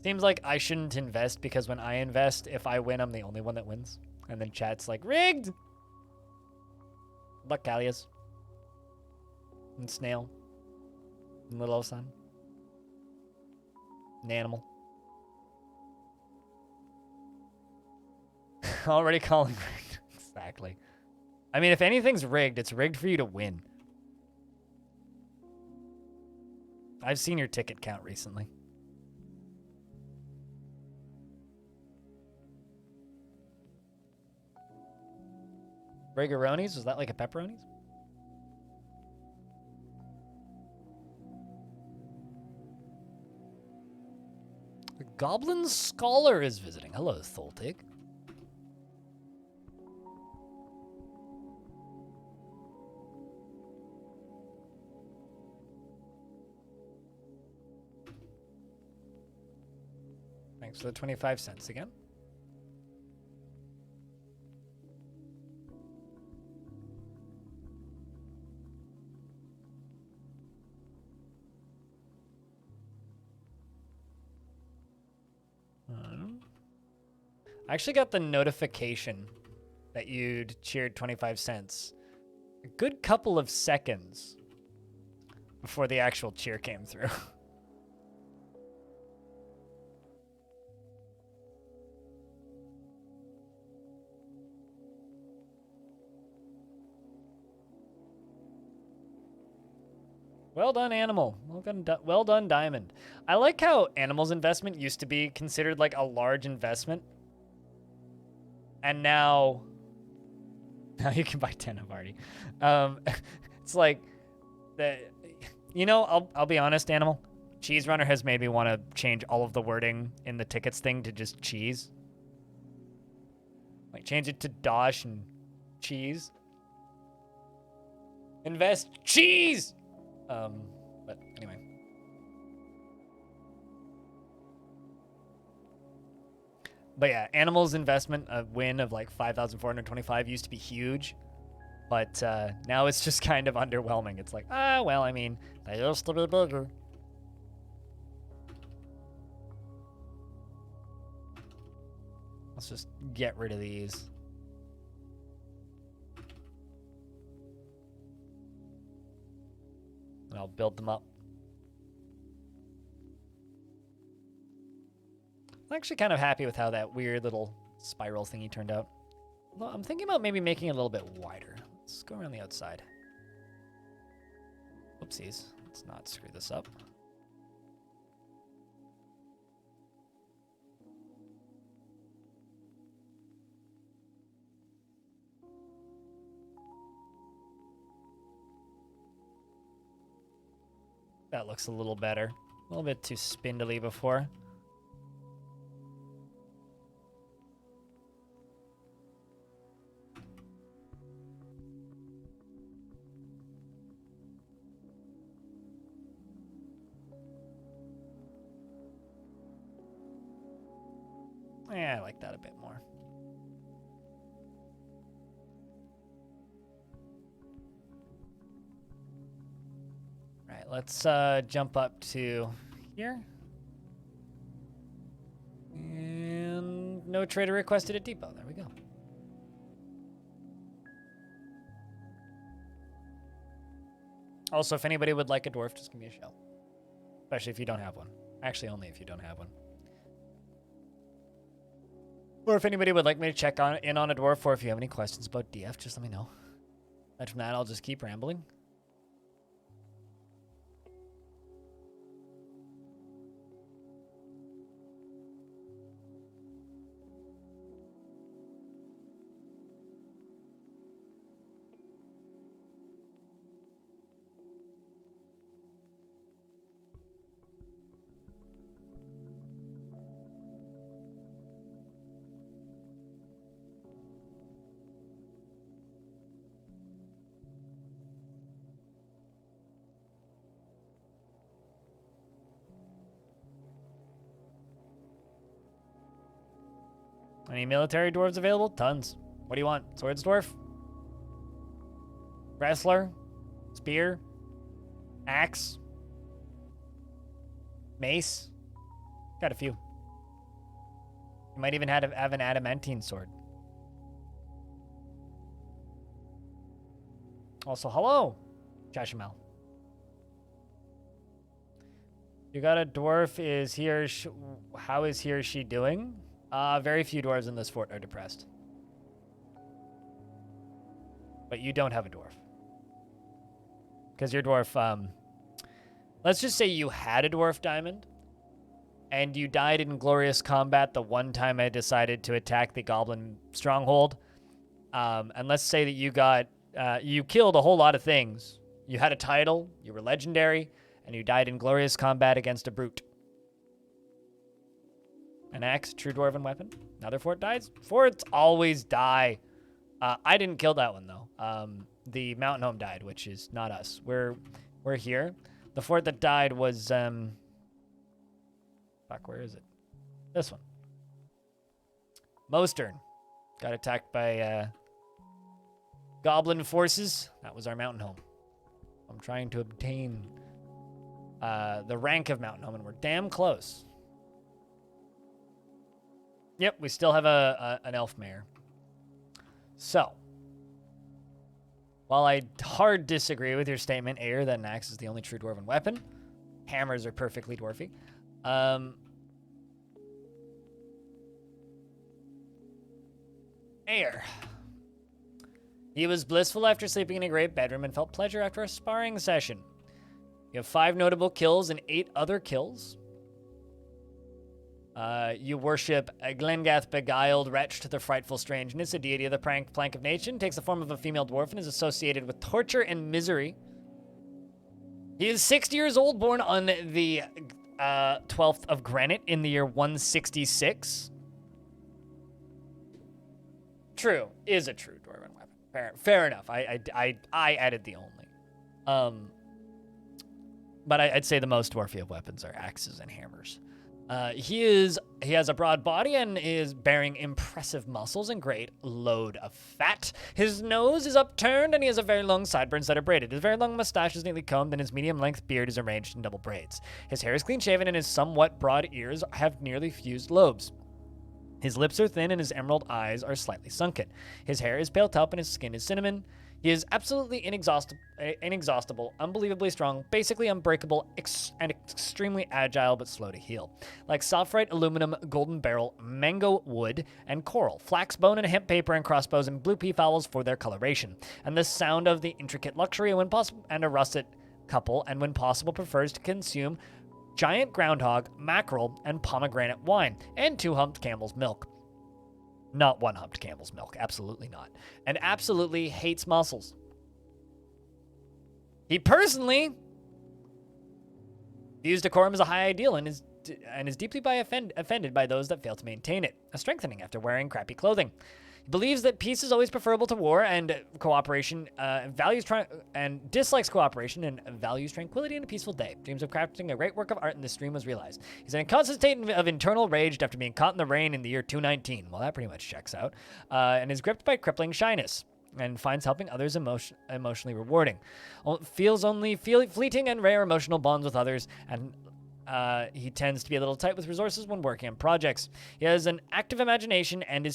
Seems like I shouldn't invest because when I invest, if I win, I'm the only one that wins. And then chat's like, rigged! Good luck, Callias. And Snail. And Little Son. An animal. Already calling rigged. Exactly. I mean, if anything's rigged, it's rigged for you to win. I've seen your ticket count recently. Rigoronis? Was that like a pepperonis? The Goblin Scholar is visiting. Hello, Tholtig. Thanks for the 25 cents again. I actually got the notification that you'd cheered 25 cents. A good couple of seconds before the actual cheer came through. Well done, Animal. Well done, Diamond. I like how Animal's investment used to be considered like a large investment. And now you can buy 10 of Artie. It's like, I'll be honest, Animal. Cheese Runner has made me want to change all of the wording in the tickets thing to just cheese. Like, change it to Dosh and cheese. Invest cheese! But anyway. But yeah, Animal's investment, a win of like 5,425 used to be huge. But now it's just kind of underwhelming. It's like, well, I mean, they used to be bigger. Let's just get rid of these. And I'll build them up. I'm actually kind of happy with how that weird little spiral thingy turned out. Well, I'm thinking about maybe making it a little bit wider. Let's go around the outside. Oopsies. Let's not screw this up. That looks a little better. A little bit too spindly before. Yeah, I like that a bit more. Right, let's jump up to here. And no trader requested a depot. There we go. Also, if anybody would like a dwarf, just give me a shout. Especially if you don't have one. Actually, only if you don't have one. Or if anybody would like me to check in on a dwarf, or if you have any questions about DF, just let me know. And from that, I'll just keep rambling. Any military dwarves available? Tons. What do you want? Swords dwarf? Wrestler? Spear? Axe? Mace? Got a few. You might even have an adamantine sword. Also, hello, Jashamel. You got a dwarf. Is he or how is he or she doing? Very few dwarves in this fort are depressed. But you don't have a dwarf. Because your dwarf, let's just say you had a dwarf diamond, and you died in glorious combat the one time I decided to attack the goblin stronghold. And let's say that you got, you killed a whole lot of things. You had a title, you were legendary, and you died in glorious combat against a brute. An axe, true dwarven weapon. Another fort dies. Forts always die. I didn't kill that one though. The mountain home died, which is not us. We're here. The fort that died was fuck, where is it? This one. Motorstorm. Got attacked by goblin forces. That was our mountain home. I'm trying to obtain the rank of mountain home, and we're damn close. Yep, we still have an elf mayor. So, while I hard disagree with your statement, Ayer, that an axe is the only true dwarven weapon, hammers are perfectly dwarfy. Ayer. He was blissful after sleeping in a great bedroom and felt pleasure after a sparring session. You have 5 notable kills and 8 other kills. You worship a Glengath beguiled wretch to the frightful strangeness, a deity of the plank of nature, takes the form of a female dwarf and is associated with torture and misery. He is 60 years old, born on the 12th of Granite in the year 166. True, is a true dwarven weapon. Fair enough. I added the only. But I'd say the most dwarfy of weapons are axes and hammers. He has a broad body and is bearing impressive muscles and great load of fat. His nose is upturned and he has a very long sideburns that are braided. His very long mustache is neatly combed and his medium-length beard is arranged in double braids. His hair is clean-shaven and his somewhat broad ears have nearly fused lobes. His lips are thin and his emerald eyes are slightly sunken. His hair is pale taupe and his skin is cinnamon. He is absolutely inexhaustible, unbelievably strong, basically unbreakable, and extremely agile but slow to heal. Like softwrite, aluminum, golden beryl, mango wood, and coral, flax bone and hemp paper and crossbows and blue peafowls for their coloration, and the sound of the intricate luxury when possible, and a russet couple, and when possible prefers to consume giant groundhog, mackerel, and pomegranate wine, and 2-humped camel's milk. Not 1-humped camel's milk, absolutely not. And absolutely hates mussels. He personally views decorum as a high ideal and is deeply offended by those that fail to maintain it, a strengthening after wearing crappy clothing. He believes that peace is always preferable to war and cooperation, and dislikes cooperation and values tranquility and a peaceful day. Dreams of crafting a great work of art in this dream was realized. He's in a constant state of internal rage after being caught in the rain in the year 219. Well, that pretty much checks out. And is gripped by crippling shyness and finds helping others emotionally rewarding. Feels only fleeting and rare emotional bonds with others, and he tends to be a little tight with resources when working on projects. He has an active imagination and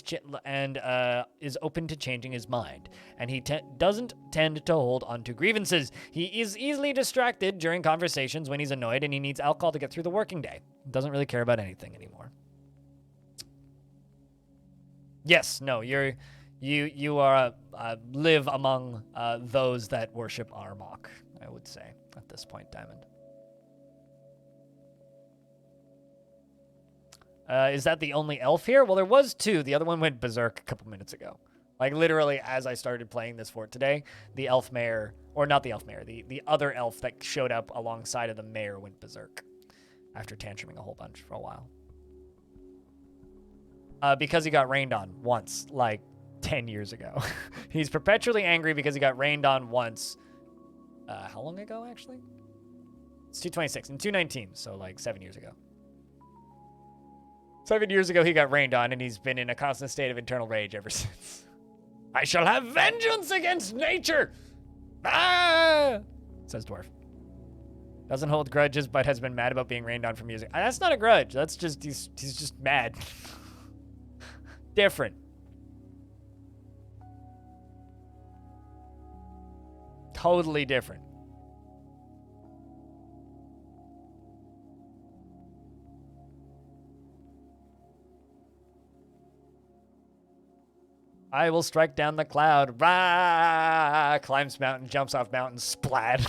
is open to changing his mind. And he doesn't tend to hold on to grievances. He is easily distracted during conversations when he's annoyed, and he needs alcohol to get through the working day. Doesn't really care about anything anymore. Yes, no, you are live among those that worship Armok, I would say at this point, Diamond. Is that the only elf here? Well, there was 2. The other one went berserk a couple minutes ago. Like, literally, as I started playing this fort today, the elf mayor, or not the elf mayor, the other elf that showed up alongside of the mayor went berserk after tantruming a whole bunch for a while. Because he got rained on once, like 10 years ago. He's perpetually angry because he got rained on once. How long ago, actually? It's 226 and 219, so like 7 years ago. 7 years ago, he got rained on, and he's been in a constant state of internal rage ever since. I shall have vengeance against nature! Ah! Says Dwarf. Doesn't hold grudges, but has been mad about being rained on for music. That's not a grudge. That's just, he's just mad. Different. Totally different. I will strike down the cloud. Rah! Climbs mountain, jumps off mountain, splat.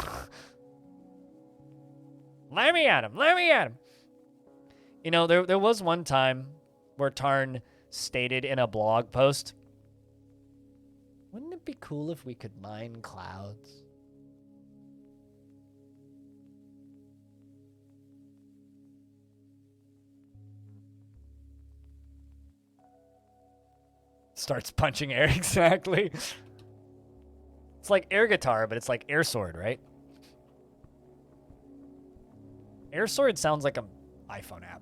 Let me at him. Let me at him. You know, there was one time where Tarn stated in a blog post, wouldn't it be cool if we could mine clouds? Starts punching air, exactly. It's like air guitar, but it's like air sword, right? Air sword sounds like an iPhone app.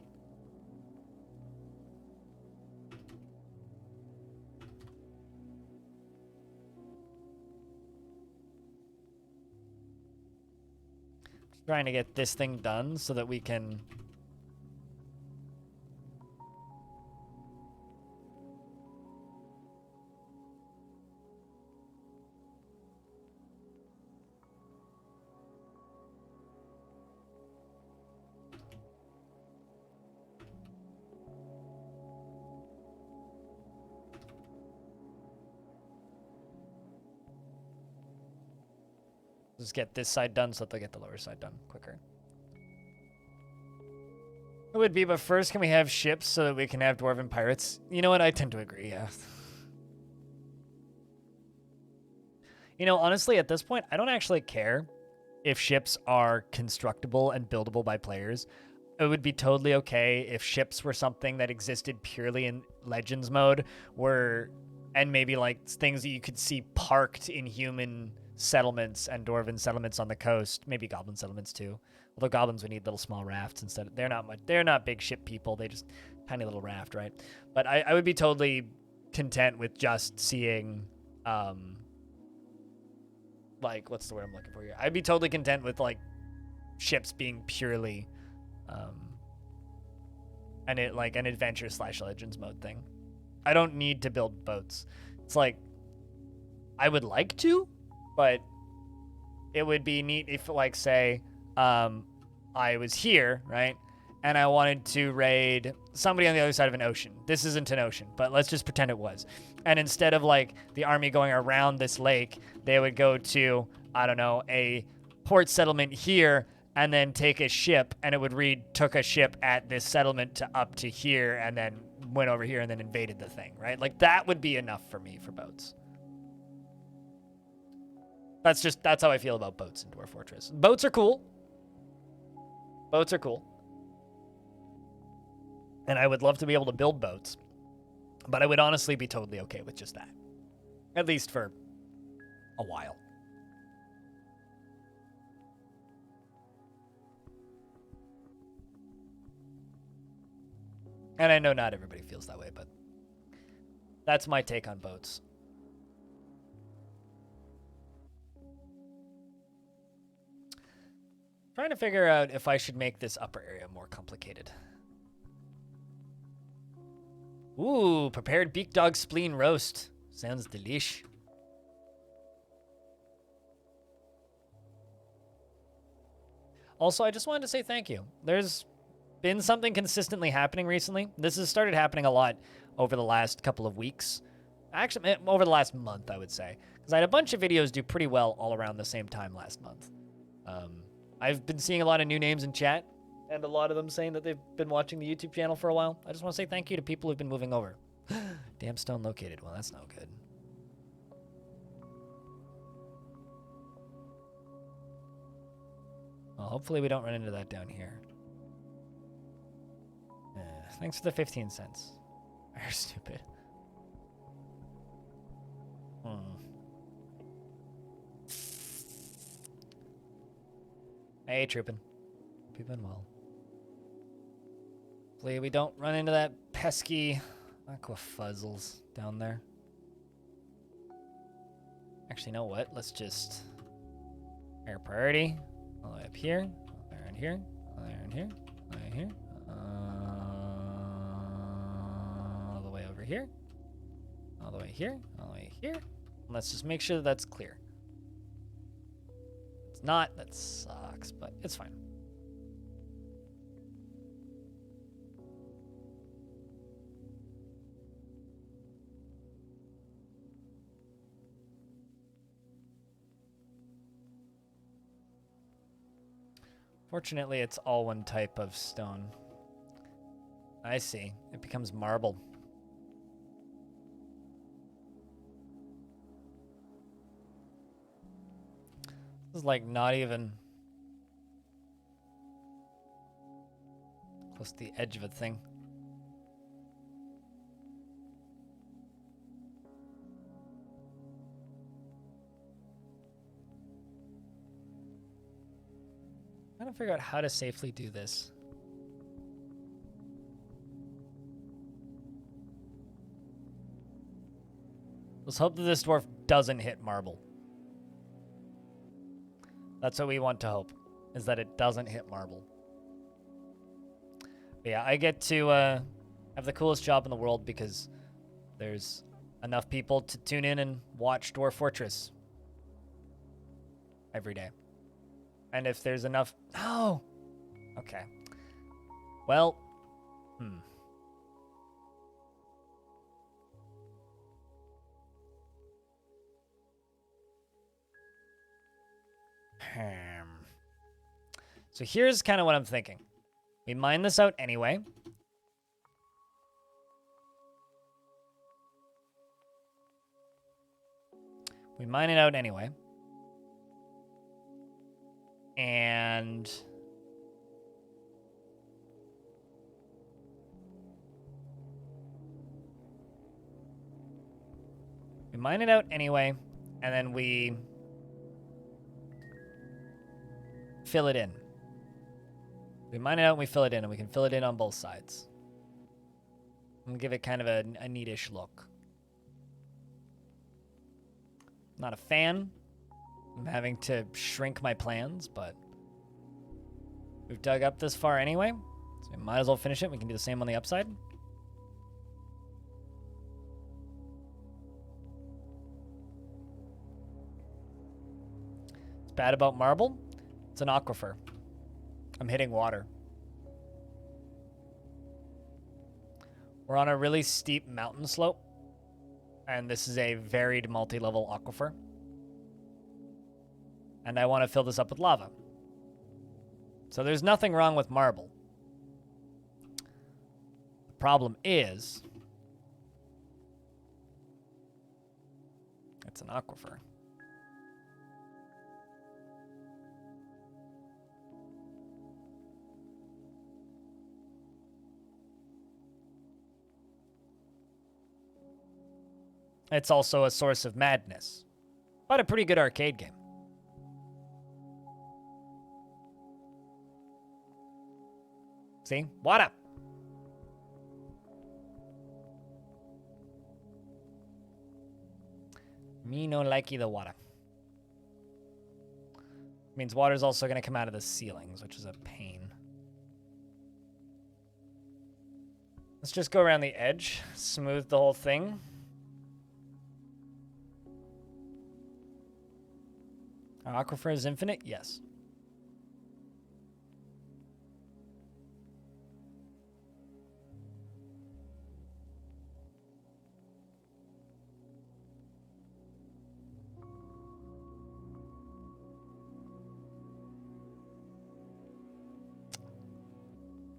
Just trying to get this thing done so that we can... Just get this side done so that they'll get the lower side done quicker. It would be, but first, can we have ships so that we can have dwarven pirates? You know what? I tend to agree, yeah. You know, honestly, at this point, I don't actually care if ships are constructible and buildable by players. It would be totally okay if ships were something that existed purely in Legends mode, and maybe like things that you could see parked in human settlements and dwarven settlements on the coast, maybe goblin settlements too. Although goblins would need little small rafts instead. They're not big ship people. They just tiny little raft, right? But I would be totally content with just seeing, like, what's the word I'm looking for here? I'd be totally content with like ships being purely, an adventure / Legends mode thing. I don't need to build boats. It's like, I would like to, but it would be neat if, like, say, I was here, right? And I wanted to raid somebody on the other side of an ocean. This isn't an ocean, but let's just pretend it was. And instead of, like, the army going around this lake, they would go to, I don't know, a port settlement here and then take a ship, and it would read, took a ship at this settlement to up to here, and then went over here and then invaded the thing, right? Like, that would be enough for me for boats. That's how I feel about boats in Dwarf Fortress. Boats are cool. Boats are cool. And I would love to be able to build boats. But I would honestly be totally okay with just that. At least for a while. And I know not everybody feels that way, but that's my take on boats. Trying to figure out if I should make this upper area more complicated. Ooh, prepared beak dog spleen roast. Sounds delish. Also, I just wanted to say thank you. There's been something consistently happening recently. This has started happening a lot over the last couple of weeks. Actually, over the last month, I would say. Because I had a bunch of videos do pretty well all around the same time last month. I've been seeing a lot of new names in chat, and a lot of them saying that they've been watching the YouTube channel for a while. I just want to say thank you to people who've been moving over. Damn stone located. Well, that's no good. Well, hopefully we don't run into that down here. Thanks for the 15 cents. You're stupid. Hey, Troopin'. Hope you've been well. Hopefully we don't run into that pesky aqua fuzzles down there. Actually, you know what? Let's just air priority all the way up here, all the way around here, all the way around here, all the way here, all the way over here, all the way here, all the way here. And let's just make sure that that's clear. If it's not, that sucks, but it's fine. Fortunately, it's all one type of stone. I see. It becomes marble. This is like not even close to the edge of a thing. I'm trying to figure out how to safely do this. Let's hope that this dwarf doesn't hit marble. That's what we want to hope, is that it doesn't hit marble. But yeah, I get to have the coolest job in the world because there's enough people to tune in and watch Dwarf Fortress every day. And if there's enough... Oh! Okay. Well, So here's kind of what I'm thinking. We mine this out anyway. We mine it out anyway. And we mine it out anyway, and then we fill it in. We mine it out and we fill it in, and we can fill it in on both sides. And give it kind of a neatish look. Not a fan. I'm having to shrink my plans, but we've dug up this far anyway, so we might as well finish it. We can do the same on the upside. It's bad about marble. It's an aquifer. I'm hitting water. We're on a really steep mountain slope, and this is a varied multi-level aquifer. And I want to fill this up with lava. So there's nothing wrong with marble. The problem is, it's an aquifer. It's also a source of madness, but a pretty good arcade game. See? Water. Me no likey the water. Means water's also going to come out of the ceilings, which is a pain. Let's just go around the edge, smooth the whole thing. Our aquifer is infinite? Yes.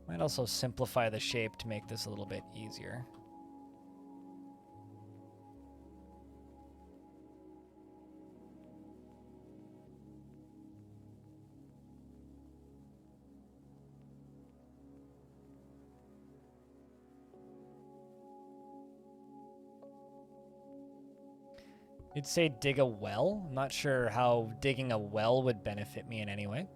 Might also simplify the shape to make this a little bit easier. You'd say dig a well? I'm not sure how digging a well would benefit me in any way.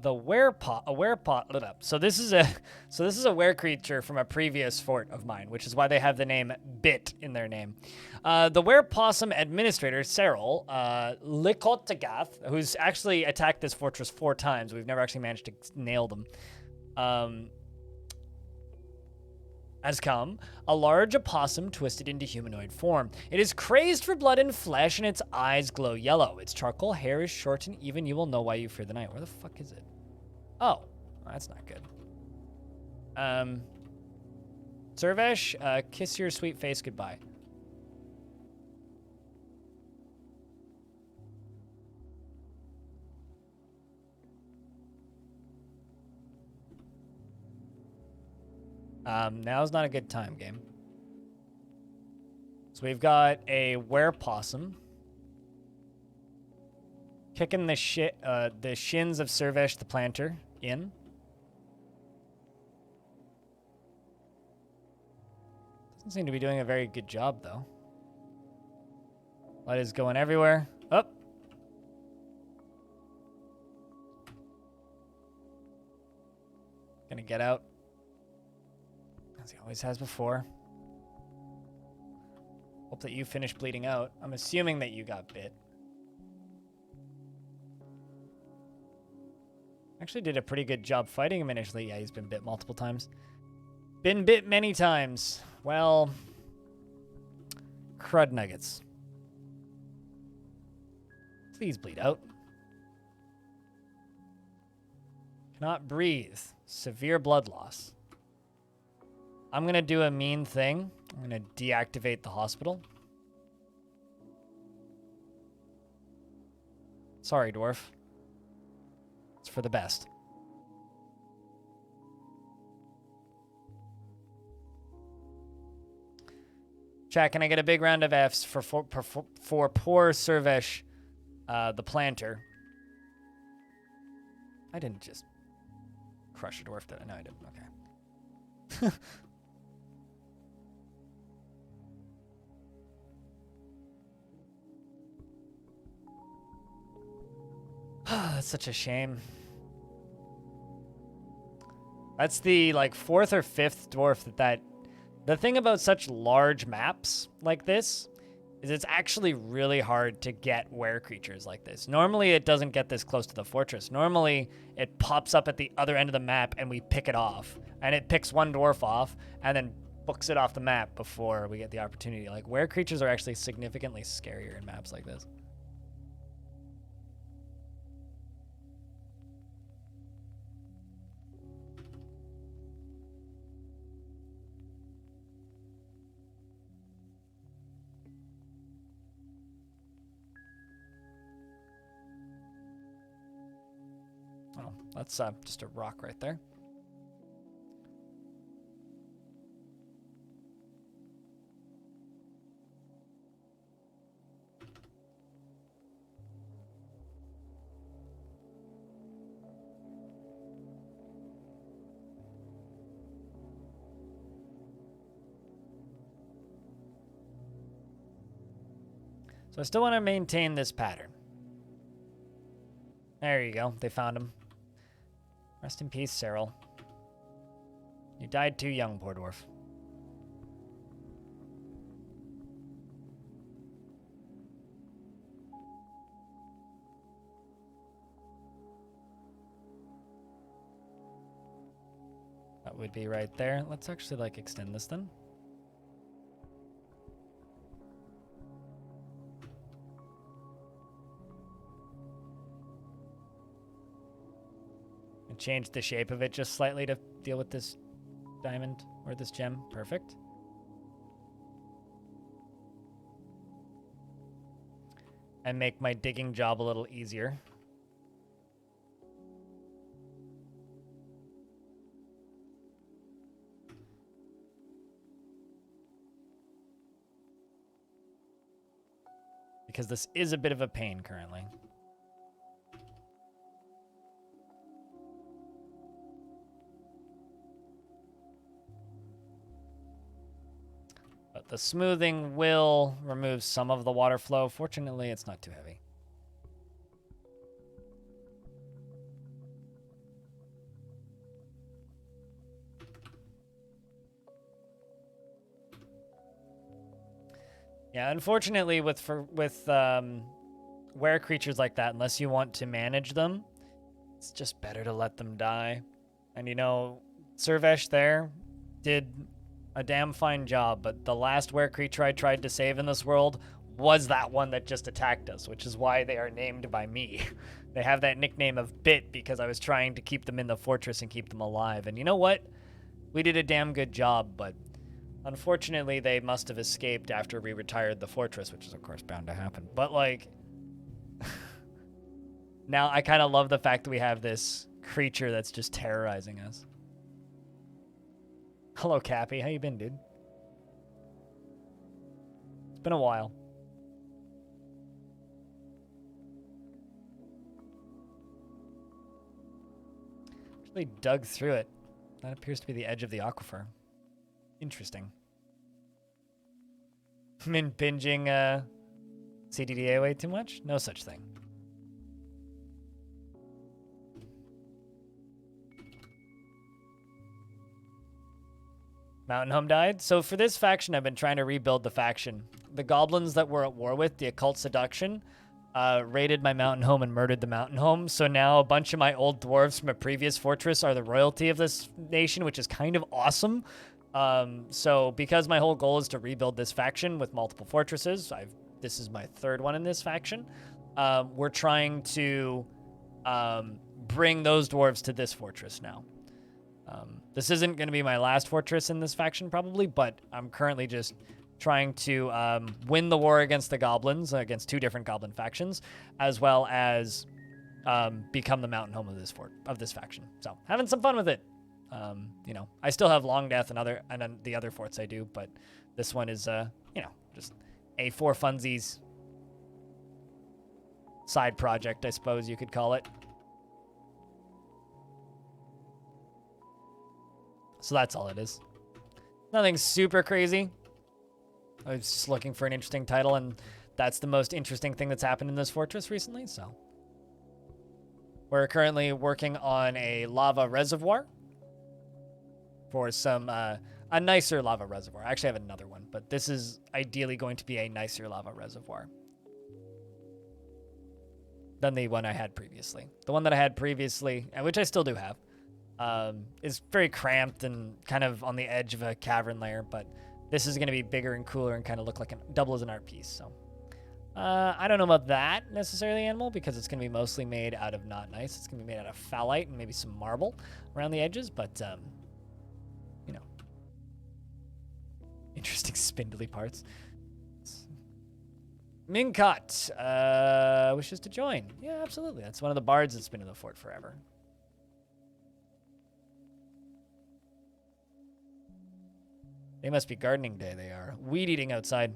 The werepot, a werepot lit up. So this is a were creature from a previous fort of mine, which is why they have the name Bit in their name. The werepossum administrator, Cyril, Likotagath, who's actually attacked this fortress 4 times. We've never actually managed to nail them. Has come, a large opossum twisted into humanoid form. It is crazed for blood and flesh, and its eyes glow yellow. Its charcoal hair is short and even. You will know why you fear the night. Where the fuck is it? Oh, that's not good. Servesh, kiss your sweet face goodbye. Now's not a good time, game. So we've got a werepossum kicking the shins of Servesh the planter in. Doesn't seem to be doing a very good job, though. Light is going everywhere. Up. Gonna get out. As he always has before. Hope that you finish bleeding out. I'm assuming that you got bit. Actually did a pretty good job fighting him initially. Yeah, he's been bit multiple times. Been bit many times. Well, crud nuggets. Please bleed out. Cannot breathe. Severe blood loss. I'm going to do a mean thing. I'm going to deactivate the hospital. Sorry, Dwarf. It's for the best. Chat, can I get a big round of Fs for poor Servesh, the planter? I didn't just crush a dwarf, did I? No, I didn't. Okay. That's such a shame. That's the, like, 4th or 5th dwarf that... The thing about such large maps like this is it's actually really hard to get were creatures like this. Normally, it doesn't get this close to the fortress. Normally, it pops up at the other end of the map and we pick it off. And it picks one dwarf off and then books it off the map before we get the opportunity. Like, were creatures are actually significantly scarier in maps like this. Oh, that's just a rock right there. So I still want to maintain this pattern. There you go. They found him. Rest in peace, Cyril. You died too young, poor dwarf. That would be right there. Let's actually, like, extend this then. Change the shape of it just slightly to deal with this diamond or this gem. Perfect. And make my digging job a little easier. Because this is a bit of a pain currently. The smoothing will remove some of the water flow. Fortunately, it's not too heavy. Yeah, unfortunately, with were creatures like that, unless you want to manage them, it's just better to let them die. And you know, Servesh there did a damn fine job, but the last were creature I tried to save in this world was that one that just attacked us, which is why they are named by me. They have that nickname of Bit because I was trying to keep them in the fortress and keep them alive. And you know what? We did a damn good job, but unfortunately they must have escaped after we retired the fortress, which is of course bound to happen. But like, now I kind of love the fact that we have this creature that's just terrorizing us. Hello, Cappy. How you been, dude? It's been a while. Actually dug through it. That appears to be the edge of the aquifer. Interesting. Been binging CDDA way too much? No such thing. Mountain Home died. So for this faction, I've been trying to rebuild the faction. The goblins that we're at war with, the Occult Seduction, raided my Mountain Home and murdered the Mountain Home. So now a bunch of my old dwarves from a previous fortress are the royalty of this nation, which is kind of awesome. So because my whole goal is to rebuild this faction with multiple fortresses, this is my third one in this faction. We're trying to bring those dwarves to this fortress now. This isn't going to be my last fortress in this faction, probably, but I'm currently just trying to win the war against the goblins, against 2 different goblin factions, as well as become the mountain home of this faction. So having some fun with it. You know, I still have Long Death and then the other forts I do, but this one is you know, just a for funsies side project, I suppose you could call it. So that's all it is. Nothing super crazy. I was just looking for an interesting title, and that's the most interesting thing that's happened in this fortress recently, so. We're currently working on a lava reservoir for some, a nicer lava reservoir. I actually have another one, but this is ideally going to be a nicer lava reservoir than the one I had previously. The one that I had previously, and which I still do have, is very cramped and kind of on the edge of a cavern layer, but this is going to be bigger and cooler and kind of look like double as an art piece. So I don't know about that necessarily, Animal, because it's going to be mostly made out of not nice. It's going to be made out of phalite and maybe some marble around the edges, but you know, interesting spindly parts. Minkot wishes to join. Yeah, absolutely. That's one of the bards that's been in the fort forever. They must be gardening day, they are. Weed eating outside.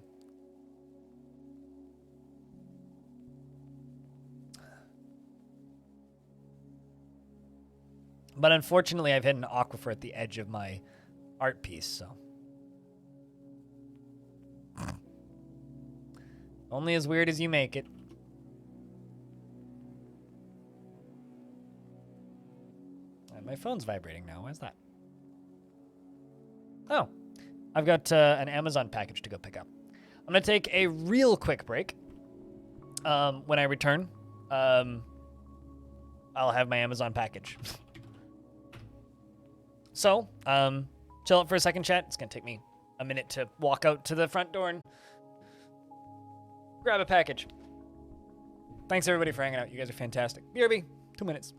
But unfortunately, I've hit an aquifer at the edge of my art piece, so. Only as weird as you make it. And my phone's vibrating now. Why is that? Oh. I've got an Amazon package to go pick up. I'm going to take a real quick break. When I return, I'll have my Amazon package. So, chill out for a second, chat. It's going to take me a minute to walk out to the front door and grab a package. Thanks, everybody, for hanging out. You guys are fantastic. BRB, 2 minutes.